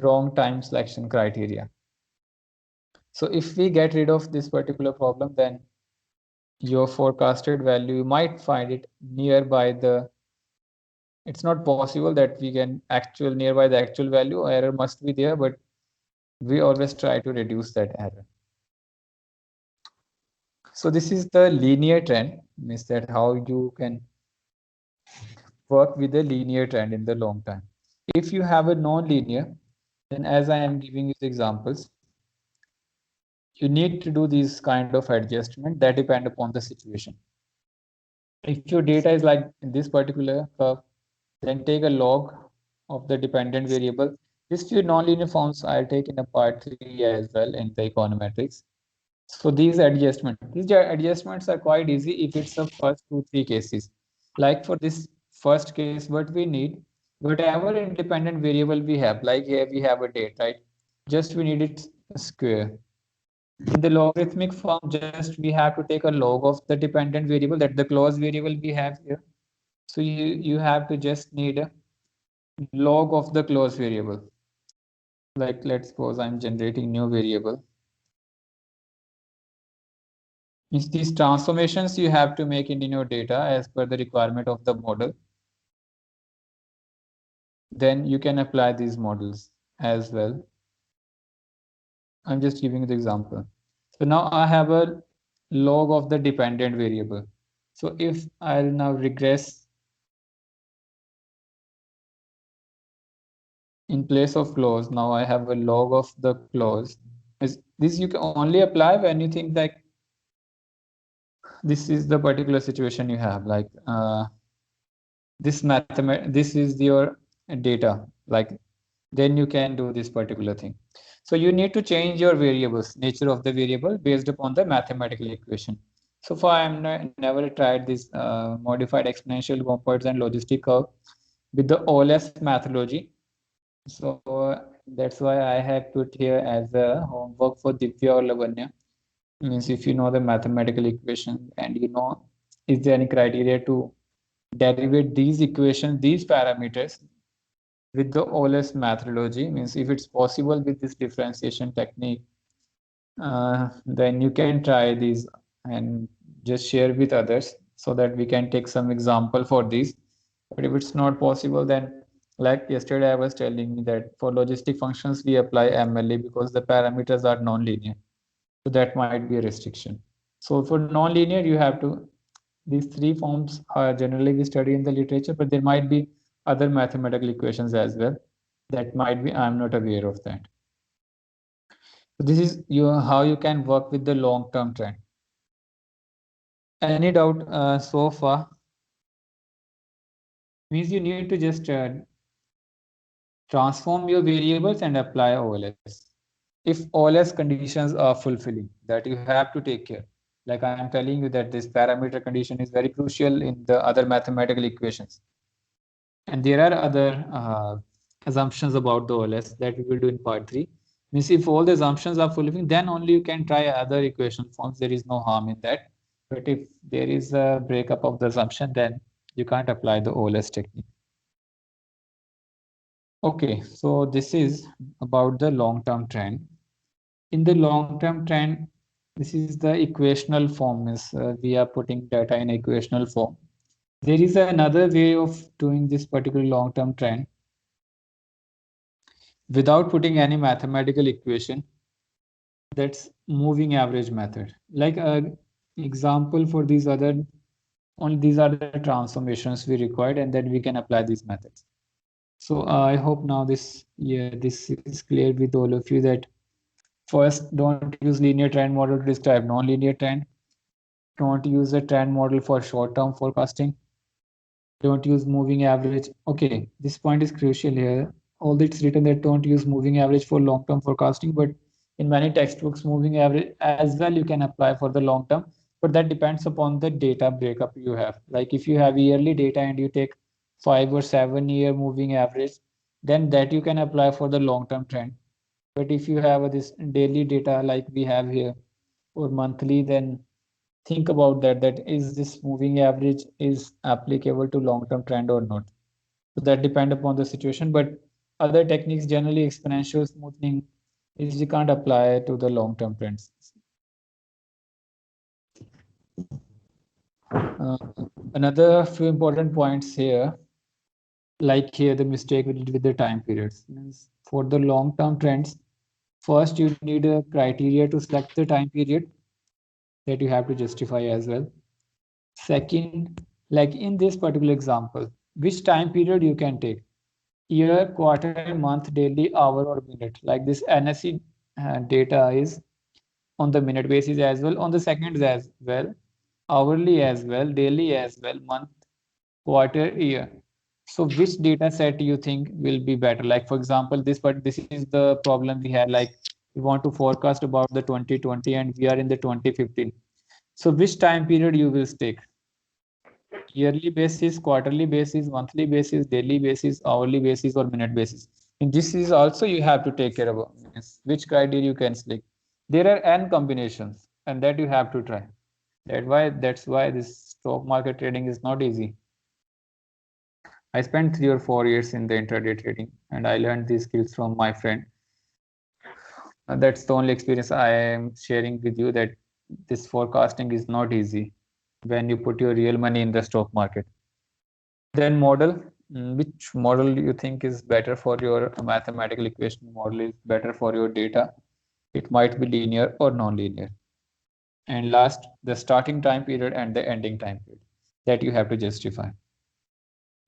wrong time selection criteria. So if we get rid of this particular problem, then your forecasted value, you might find it nearby the, it's not possible that we can actual nearby the actual value, error must be there, but we always try to reduce that error. So this is the linear trend, means that how you can work with a linear trend in the long time. If you have a non-linear, then as I am giving you the examples, you need to do these kind of adjustment that depend upon the situation. If your data is like in this particular curve, then take a log of the dependent variable. These few nonlinear forms I'll take in a part 3 as well in the econometrics. So these adjustments are quite easy if it's the first 2-3 cases. Like for this first case, what we need, whatever independent variable we have, like here we have a date, right? Just we need it square. In the logarithmic form, just we have to take a log of the dependent variable, that the closed variable we have here. So you have to just need a log of the closed variable. Like let's suppose I'm generating new variable. Means these transformations you have to make in your data as per the requirement of the model. Then you can apply these models as well. I'm just giving you the example. So now I have a log of the dependent variable. So if I'll now regress in place of close, now I have a log of the close. This you can only apply when you think that this is the particular situation you have, like this is your data, like then you can do this particular thing. So you need to change your variables, nature of the variable based upon the mathematical equation. So far I'm never tried this modified exponential components and logistic curve with the OLS methodology. So that's why I have put here as a homework for Divya or Lavanya. Means if you know the mathematical equation and you know is there any criteria to derivate these equations, these parameters with the OLS methodology, means if it's possible with this differentiation technique, then you can try these and just share with others so that we can take some example for these. But if it's not possible, then like yesterday I was telling you that for logistic functions we apply MLE because the parameters are non-linear. So that might be a restriction. So for non-linear, you have to, these three forms are generally we study in the literature, but there might be other mathematical equations as well. That might be, I'm not aware of that. So this is how you can work with the long-term trend. Any doubt so far? Means you need to just transform your variables and apply OLS. If OLS conditions are fulfilling, that you have to take care. Like I am telling you that this parameter condition is very crucial in the other mathematical equations. And there are other assumptions about the OLS that we will do in part 3. Means if all the assumptions are fulfilling, then only you can try other equation forms. There is no harm in that. But if there is a breakup of the assumption, then you can't apply the OLS technique. Okay, so this is about the long-term trend. In the long-term trend, this is the equational form, is we are putting data in equational form. There is another way of doing this particular long-term trend without putting any mathematical equation. That's moving average method. Like example for these other, only these are the transformations we required, and then we can apply these methods. So I hope now this is clear with all of you that first, don't use linear trend model to describe non-linear trend. Don't use a trend model for short-term forecasting. Don't use moving average. Okay, this point is crucial here. Although it's written that don't use moving average for long-term forecasting, but in many textbooks, moving average as well you can apply for the long term, but that depends upon the data breakup you have. Like if you have yearly data and you take 5 or 7 year moving average, then that you can apply for the long-term trend. But if you have this daily data like we have here or monthly, then think about that is this moving average is applicable to long-term trend or not. So that depend upon the situation, but other techniques, generally exponential smoothing, is you can't apply to the long-term trends. uh, Another few important points here, like here the mistake we did with the time periods means for the long-term trends, first you need a criteria to select the time period that you have to justify as well. Second, like in this particular example, which time period you can take: year, quarter, month, daily, hour, or minute. Like this NSE data is on the minute basis as well, on the seconds as well, hourly as well, daily as well, month, quarter, year. So which data set you think will be better? Like for example, this is the problem we had. Like we want to forecast about the 2020 and we are in the 2015. So which time period you will take? Yearly basis, quarterly basis, monthly basis, daily basis, hourly basis, or minute basis. And this is also you have to take care of which criteria you can select. There are n combinations, and that you have to try. That's why this stock market trading is not easy. I spent 3 or 4 years in the intraday trading, and I learned these skills from my friend. That's the only experience I am sharing with you, that this forecasting is not easy when you put your real money in the stock market. Then model, which model you think is better for your mathematical equation model is better for your data? It might be linear or non-linear. And last, the starting time period and the ending time period that you have to justify.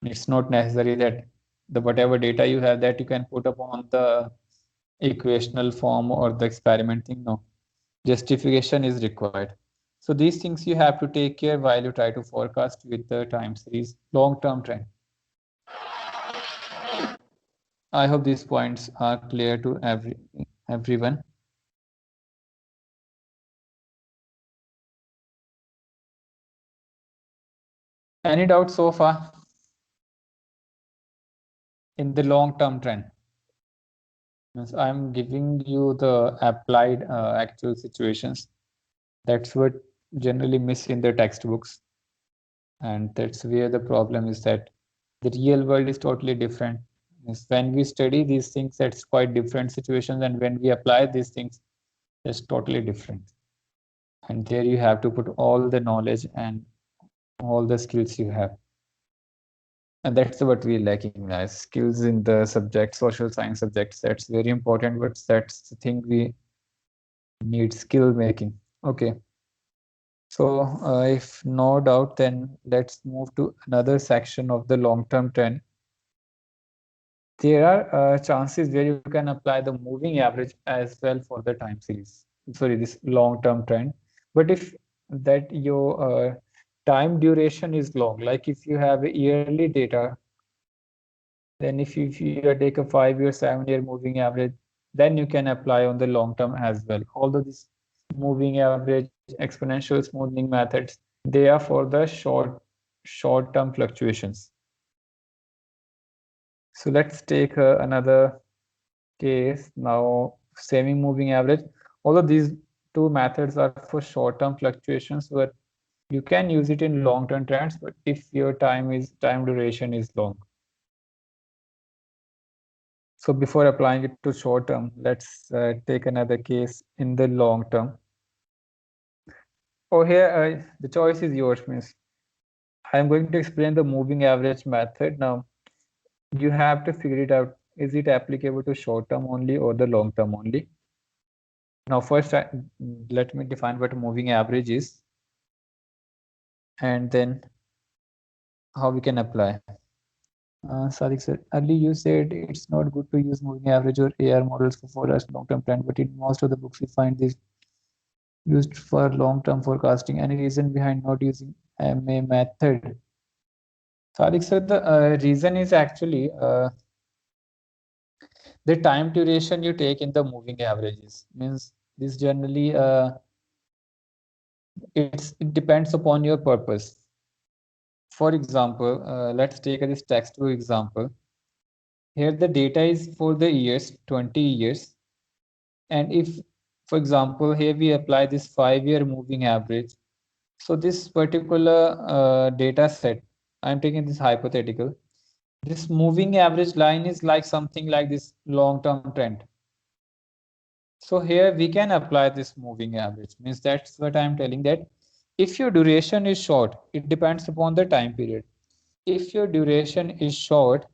It's not necessary that the whatever data you have that you can put upon the equational form or the experiment thing. No, justification is required. So these things you have to take care while you try to forecast with the time series long-term trend. I hope these points are clear to everyone. Any doubts so far in the long-term trend? Means I'm giving you the applied actual situations. That's what generally miss in the textbooks, and that's where the problem is, that the real world is totally different. Means when we study these things, that's quite different situations, and when we apply these things, it's totally different. And there you have to put all the knowledge and all the skills you have. And that's what we're lacking as skills in the subject, social science subjects. That's very important, but that's the thing we need, skill making. Okay. So if no doubt, then let's move to another section of the long-term trend. There are chances where you can apply the moving average as well for the time series. Sorry, this long-term trend. But if that your time duration is long, like if you have yearly data, then if you take a 5 year, 7 year moving average, then you can apply on the long term as well. Although this moving average, exponential smoothing methods, they are for the short term fluctuations. So let's take another case now, semi moving average. Although these two methods are for short term fluctuations, but you can use it in long term trends, but if your time duration is long. So before applying it to short term, let's take another case in the long term. Oh, here the choice is yours. Means I'm going to explain the moving average method. Now you have to figure it out. Is it applicable to short term only or the long term only? Now first, let me define what moving average is, and then how we can apply. Sadiq said, earlier you said it's not good to use moving average or AR models for forecast long-term trend, but in most of the books we find this used for long-term forecasting. Any reason behind not using MA method? Tariq sir, the reason is actually the time duration you take in the moving averages. Means this generally it depends upon your purpose. For example, let's take this textbook example. Here the data is for the years, 20 years. And if, for example, here we apply this 5-year moving average. So this particular data set, I'm taking this hypothetical. This moving average line is like something like this long-term trend. So here we can apply this moving average. Means that's what I'm telling, that if your duration is short, it depends upon the time period. If your duration is short,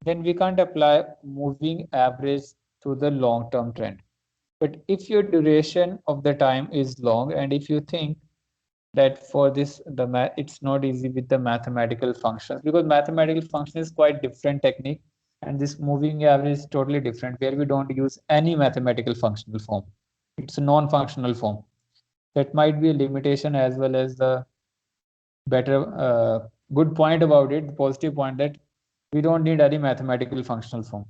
then we can't apply moving average to the long-term trend. But if your duration of the time is long, and if you think that for this it's not easy with the mathematical functions, because mathematical function is quite different technique, and this moving average is totally different, where we don't use any mathematical functional form. It's a non-functional form. That might be a limitation as well as the better good point about it, the positive point, that we don't need any mathematical functional form.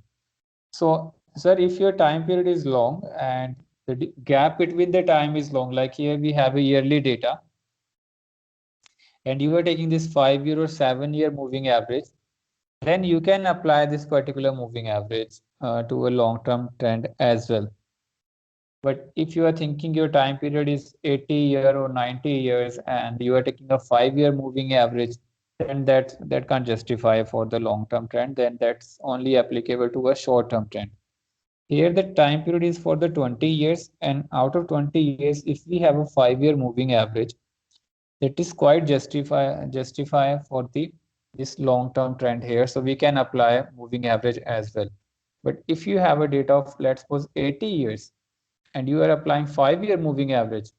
So sir, if your time period is long and the gap between the time is long, like here we have a yearly data, and you are taking this 5-year or 7-year moving average, then you can apply this particular moving average to a long-term trend as well. But if you are thinking your time period is 80 year or 90 years and you are taking a 5-year moving average, then that can't justify for the long-term trend. Then that's only applicable to a short-term trend. Here the time period is for the 20 years, and out of 20 years, if we have a 5-year moving average, that is quite justify for this long-term trend here. So we can apply moving average as well. But if you have a data of, let's suppose, 80 years, and you are applying 5-year moving average,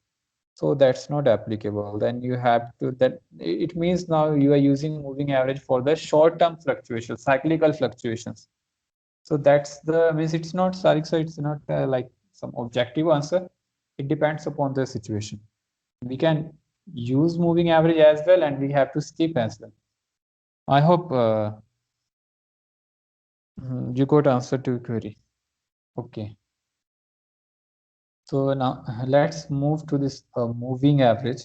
so that's not applicable. Then you have to, that it means now you are using moving average for the short-term fluctuations, cyclical fluctuations. So that's the means, it's not Saric, so it's not like some objective answer. It depends upon the situation. We can use moving average as well, and we have to skip as well. I hope you got answer to query. Okay. So now let's move to this moving average.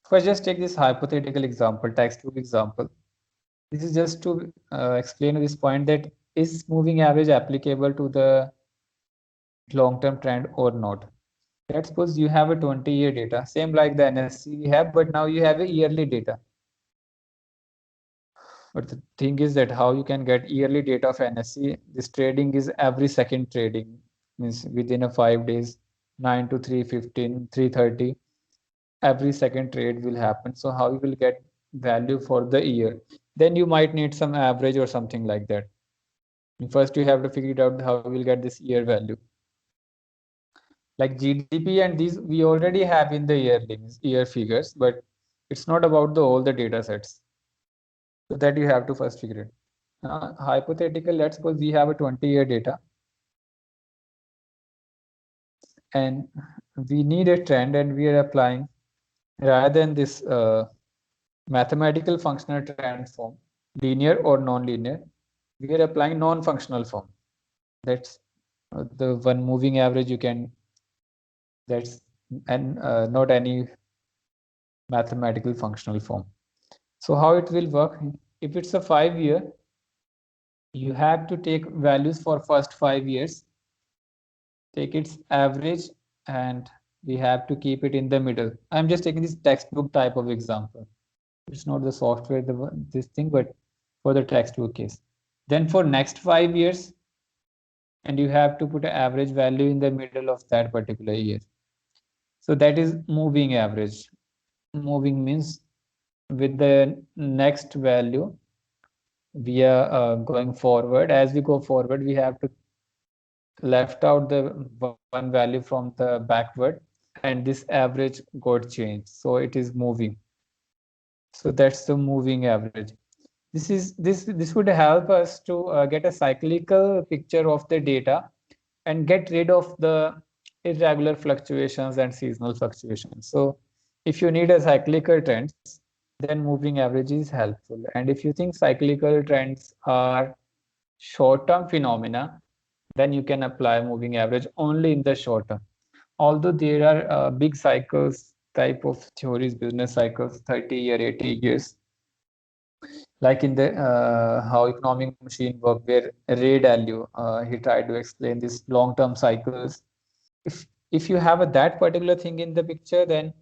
First, just take this hypothetical example, textbook example. This is just to explain this point, that is moving average applicable to the long-term trend or not. Let's suppose you have a 20-year data, same like the NSE we have, but now you have a yearly data. But the thing is that how you can get yearly data of NSE, this trading is every second trading, means within a 5 days, 9 to 3:15, 3:30, every second trade will happen. So how you will get value for the year? Then you might need some average or something like that. First, you have to figure it out how you will get this year value. Like GDP and these we already have in the year figures, but it's not about all the data sets. So that you have to first figure it. Hypothetical, let's suppose we have a 20-year data, and we need a trend, and we are applying, rather than this mathematical functional trend form, linear or non-linear, we are applying non-functional form. That's the one moving average you can, that's, and not any mathematical functional form. So how it will work? If it's a 5-year, you have to take values for first 5 years, take its average, and we have to keep it in the middle. I'm just taking this textbook type of example. It's not the software, this thing, but for the textbook case. Then for next 5 years, and you have to put an average value in the middle of that particular year. So that is moving average. Moving means with the next value, we are going forward. As we go forward, we have to left out the one value from the backward, and this average got changed, so it is moving. So that's the moving average. This would help us to get a cyclical picture of the data and get rid of the irregular fluctuations and seasonal fluctuations. So if you need a cyclical trends, then moving average is helpful. And if you think cyclical trends are short-term phenomena, then you can apply moving average only in the short term. Although there are big cycles type of theories, business cycles, 30 year, 80 years, like in the how economic machine work, where Ray Dalio, he tried to explain this long-term cycles. If you have that particular thing in the picture, then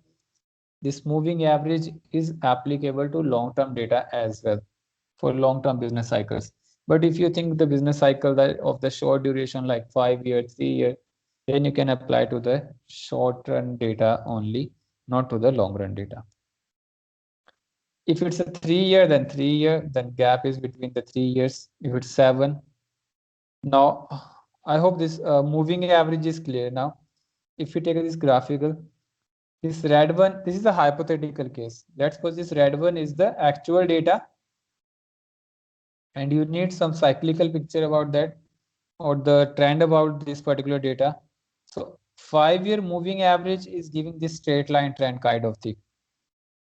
this moving average is applicable to long-term data as well for long-term business cycles. But if you think the business cycle that of the short duration, like 5 years, 3 years, then you can apply to the short-run data only, not to the long-run data. If it's a 3 year, then 3 year, then gap is between the 3 years. If it's 7, now I hope this moving average is clear now. If we take this graphical, this red one, this is a hypothetical case. Let's suppose this red one is the actual data, and you need some cyclical picture about that, or the trend about this particular data. So 5-year moving average is giving this straight line trend kind of thing.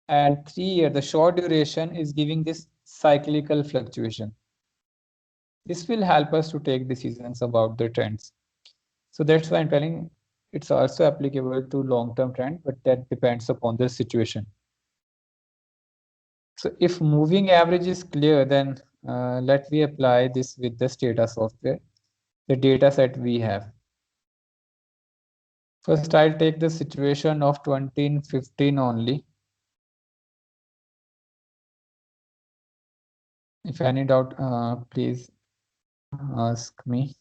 And 3 year, the short duration, is giving this cyclical fluctuation. This will help us to take decisions about the trends. So that's why I'm telling it's also applicable to long-term trend, but that depends upon the situation. So if moving average is clear, then let me apply this with the Stata software, the data set we have. First, I'll take the situation of 2015 only. If any doubt, please ask me.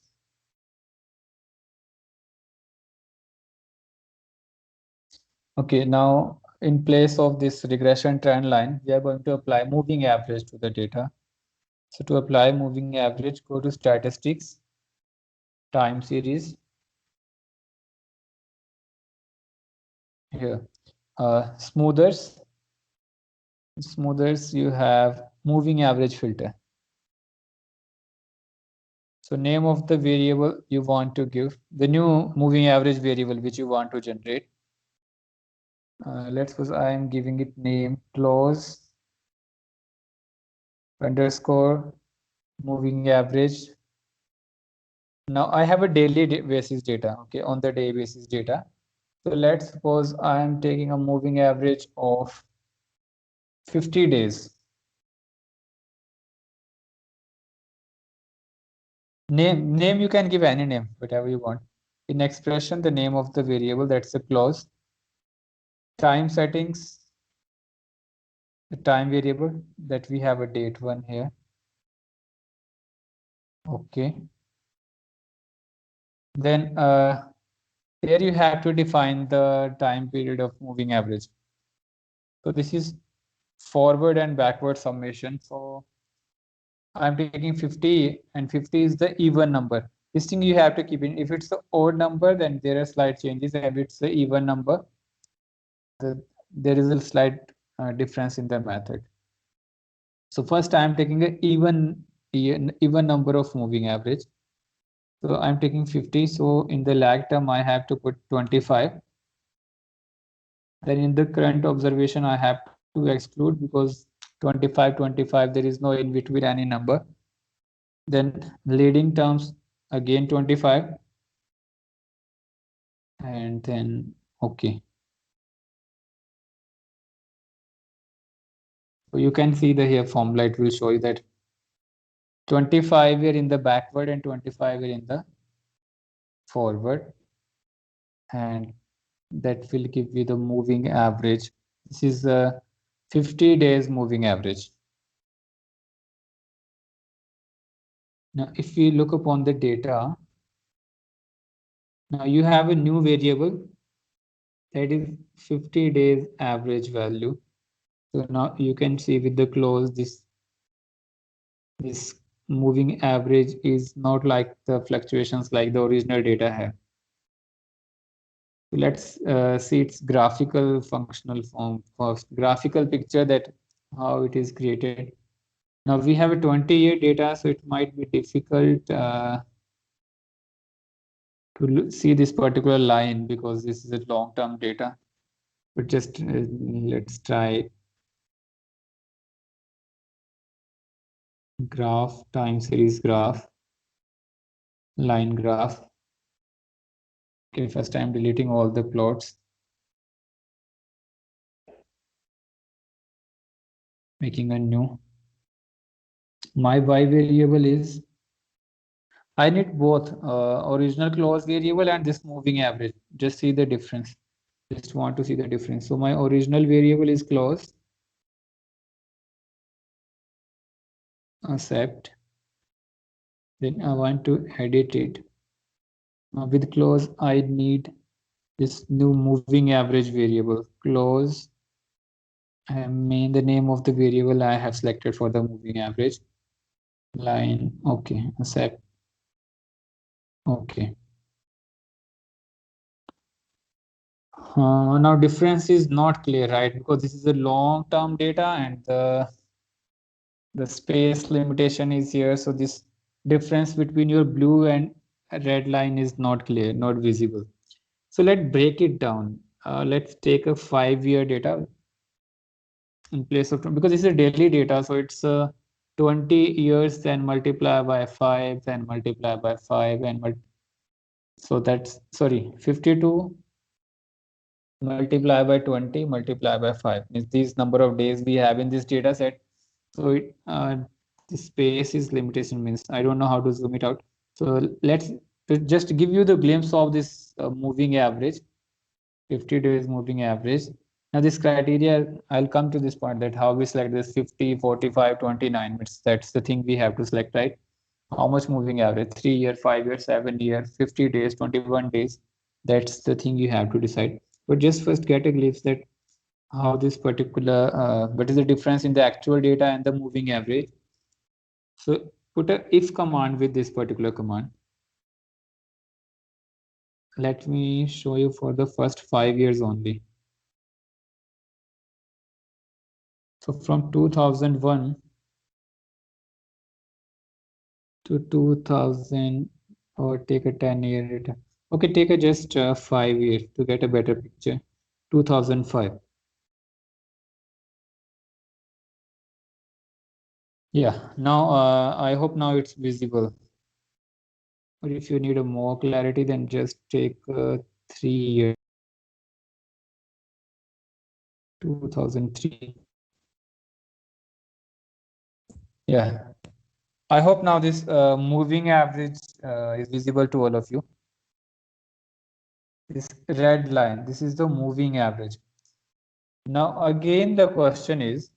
Okay, now in place of this regression trend line, we are going to apply moving average to the data. So to apply moving average, go to statistics, time series. Here, smoothers. Smoothers, you have moving average filter. So name of the variable you want to give, the new moving average variable which you want to generate. Let's suppose I am giving it name close underscore moving average. Now I have a daily basis data, okay, on the day basis data. So let's suppose I am taking a moving average of 50 days. Name you can give any name, whatever you want. In expression, the name of the variable, that's a clause. Time settings, the time variable that we have a date one here. Okay. Then here you have to define the time period of moving average. So this is forward and backward summation. So I'm taking 50, and 50 is the even number. This thing you have to keep in. If it's the odd number, then there are slight changes. And if it's the even number, there is a slight difference in the method. So first I'm taking an even number of moving average. So I'm taking 50. So in the lag term, I have to put 25. Then in the current observation, I have to exclude, because 25, 25, there is no in between any number. Then leading terms, again 25. And then, okay. So you can see the here formula, it will show you that 25 are in the backward and 25 are in the forward. And that will give you the moving average. This is the 50 days moving average. Now, if we look upon the data, now you have a new variable that is 50 days average value. So now you can see with the close, this moving average is not like the fluctuations like the original data have. So let's see its graphical functional form first. Graphical picture, that how it is created. Now we have a 20-year data, so it might be difficult to see this particular line, because this is a long-term data. But just let's try graph, time series graph, line graph. Okay, first I'm deleting all the plots, making a new. My y variable is, I need both original clause variable and this moving average. Just see the difference. Just want to see the difference. So my original variable is clause, accept. Then I want to edit it. With clause, I need this new moving average variable. Clause, main the name of the variable I have selected for the moving average. Line, okay, accept. Okay. Now difference is not clear, right? Because this is a long-term data and the space limitation is here. So this difference between your blue and red line is not clear, not visible. So let's break it down. Let's take a 5-year data in place of, because this is a daily data. So it's 20 years, then multiply by 5, then multiply by 5, and so that's, sorry, 52 multiply by 20 multiply by 5 means these number of days we have in this data set. So it the space is limitation, means I don't know how to zoom it out. So let's just give you the glimpse of this moving average, 50 days moving average. Now this criteria, I'll come to this point, that how we select this 50, 45, 29, that's the thing we have to select, right? How much moving average, 3-year, 5-year, 7-year, 50 days, 21 days, that's the thing you have to decide. But just first get a glimpse that how this particular, what is the difference in the actual data and the moving average. So put a if command with this particular command. Let me show you for the first 5 years only. So from 2001 to 2000, or take a 10-year data. Okay, take a just 5 years to get a better picture. 2005. Yeah, now I hope now it's visible. Or if you need a more clarity, then just take 3 years. 2003. Yeah, I hope now this moving average is visible to all of you. This red line, this is the moving average. Now again the question is,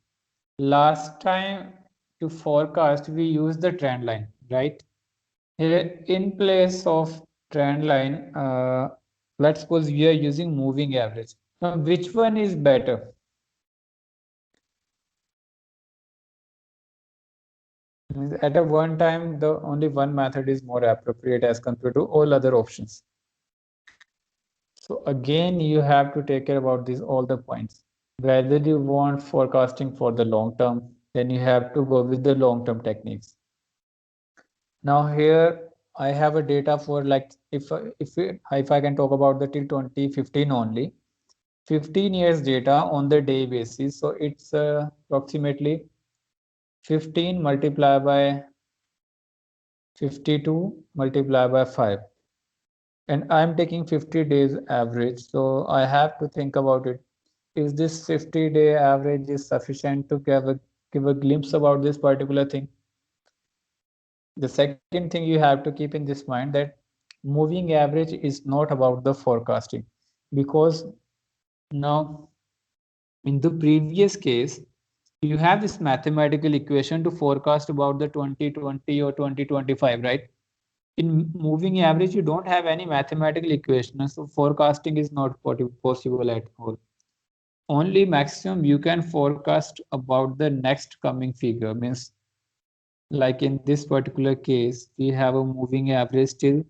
last time to forecast we used the trend line, right? Here in place of trend line, let's suppose we are using moving average. Now which one is better? At a one time, the only one method is more appropriate as compared to all other options. So again, you have to take care about these all the points. Whether you want forecasting for the long term, then you have to go with the long term techniques. Now here I have a data for, like, if I can talk about the till 2015 only, 15 years data on the day basis. So it's approximately 15 multiplied by 52 multiplied by 5. And I'm taking 50 days average. So I have to think about it. Is this 50-day average is sufficient to give a glimpse about this particular thing? The second thing you have to keep in this mind, that moving average is not about the forecasting, because now in the previous case, you have this mathematical equation to forecast about the 2020 or 2025, right? In moving average, you don't have any mathematical equation, so forecasting is not possible at all. Only maximum you can forecast about the next coming figure, means like in this particular case, we have a moving average till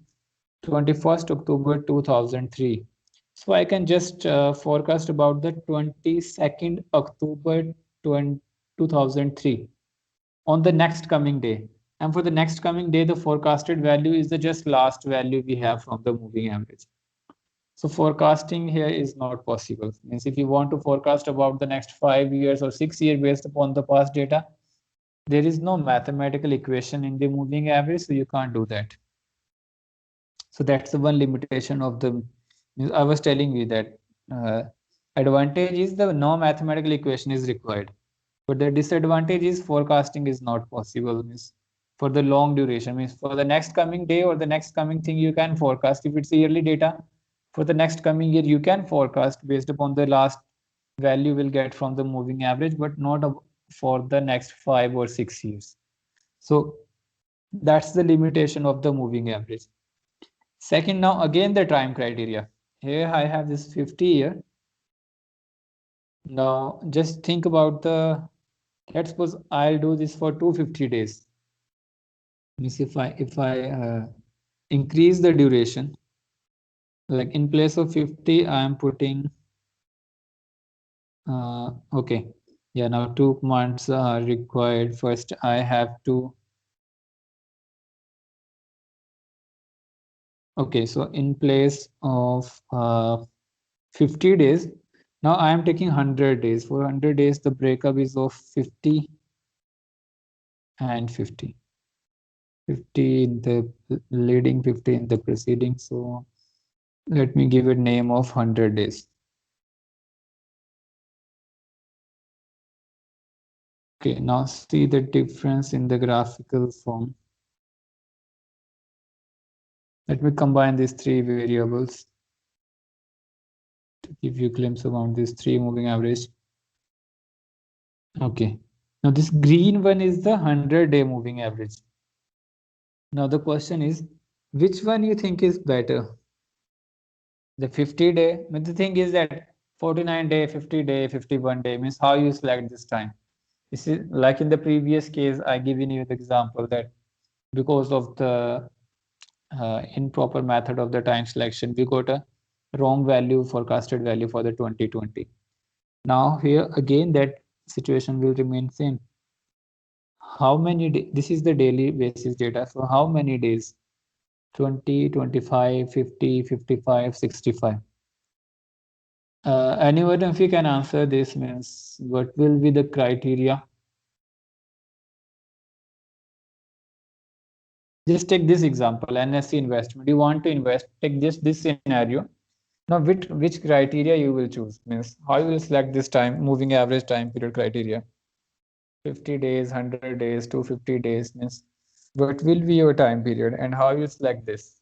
21st October 2003. So I can just forecast about the 22nd October 2003 on the next coming day. And for the next coming day, the forecasted value is the just last value we have from the moving average. So forecasting here is not possible. Means if you want to forecast about the next 5 years or 6 years based upon the past data, there is no mathematical equation in the moving average, so you can't do that. So that's the one limitation of the, I was telling you that advantage is the no mathematical equation is required, but the disadvantage is forecasting is not possible. Means for the long duration, means for the next coming day or the next coming thing you can forecast. If it's yearly data, for the next coming year you can forecast based upon the last value we'll get from the moving average, but not for the next 5 or 6 years. So that's the limitation of the moving average. Second, now again the time criteria. Here I have this 50 here. Now just think about the, let's suppose I'll do this for 250 days. Means if I increase the duration, like in place of 50, I am putting, okay, yeah, now 2 months are required. First, I have to, okay, so in place of 50 days, now I am taking 100 days. For 100 days, the breakup is of 50 and 50. 50 in the leading, 50 in the preceding. So let me give it name of 100 days. Okay, now see the difference in the graphical form. Let me combine these three variables to give you a glimpse about these three moving average. Okay, now this green one is the 100-day moving average. Now the question is, which one you think is better? The 50-day, but the thing is that 49-day, 50-day, 51-day means how you select this time. This is like in the previous case, I given you the example that because of the improper method of the time selection, we got a wrong value, forecasted value for the 2020. Now here again that situation will remain same. How many days? This is the daily basis data. So how many days? 20, 25, 50, 55, 65. Anyone if you can answer this, means what will be the criteria? Just take this example, NSE investment. You want to invest, take just this scenario. Now which criteria you will choose? Means how you will select this time, moving average time period criteria? 50 days, 100 days, 250 days, means what will be your time period and how you select this?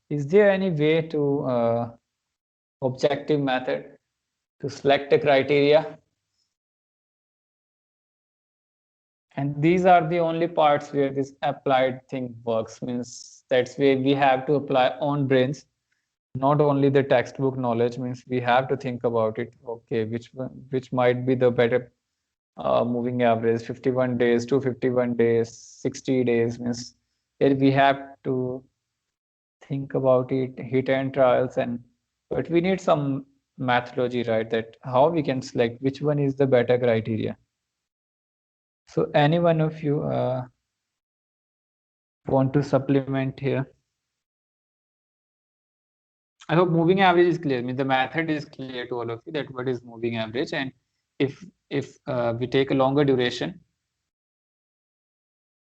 Is there any way to objective method to select a criteria? And these are the only parts where this applied thing works, means that's where we have to apply on brains, not only the textbook knowledge. Means we have to think about it. Okay, which might be the better moving average, 51 days, 251 days, 60 days, means we have to think about it, hit and trials, and but we need some methodology, right? That how we can select which one is the better criteria. So any one of you want to supplement here? I hope moving average is clear. I mean, the method is clear to all of you that what is moving average, and if we take a longer duration,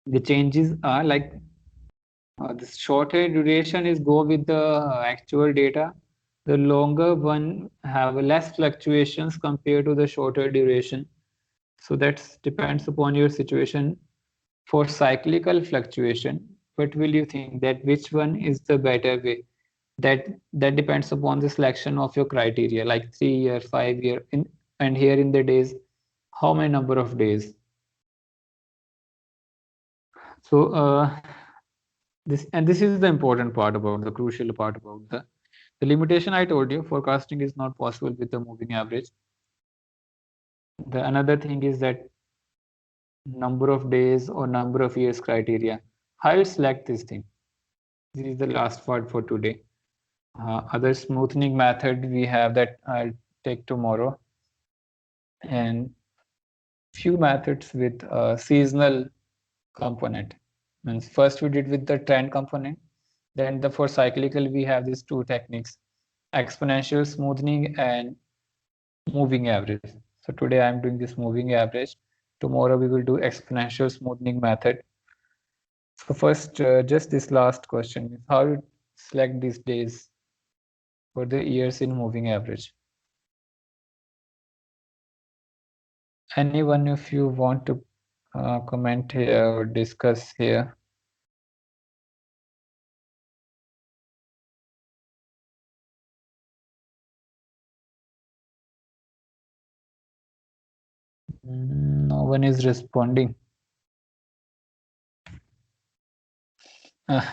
the changes are like the shorter duration is go with the actual data. The longer one have less fluctuations compared to the shorter duration. So that depends upon your situation. For cyclical fluctuation, what will you think that which one is the better way? That depends upon the selection of your criteria, like 3 year, 5 year, and here in the days, how many number of days? So this is the important part about the crucial part about the limitation. I told you forecasting is not possible with the moving average. The another thing is that number of days or number of years criteria. How you select this thing? This is the last part for today. Other smoothing method we have that I'll take tomorrow, and few methods with seasonal component. Means first we did with the trend component, then for cyclical we have these two techniques, exponential smoothing and moving average. So today I'm doing this moving average. Tomorrow we will do exponential smoothing method. So first, just this last question: how you select these days for the years in moving average? Anyone, if you want to comment here or discuss here. No one is responding.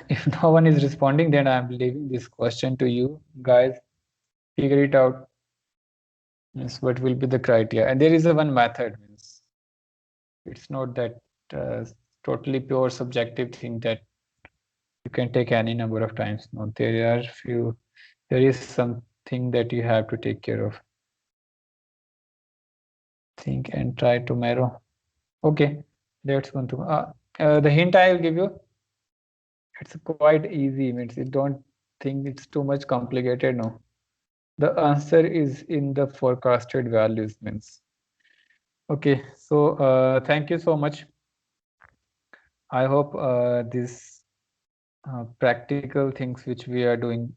If no one is responding, then I'm leaving this question to you guys. Figure it out. Means what will be the criteria? And there is a one method. Means it's not that uh, totally pure subjective thing that you can take any number of times. No, there are few. There is something that you have to take care of. Think and try tomorrow. Okay, that's one thing. The hint I will give you. It's quite easy. Means you don't think it's too much complicated. No. The answer is in the forecasted values. Means okay. So thank you so much. I hope these practical things which we are doing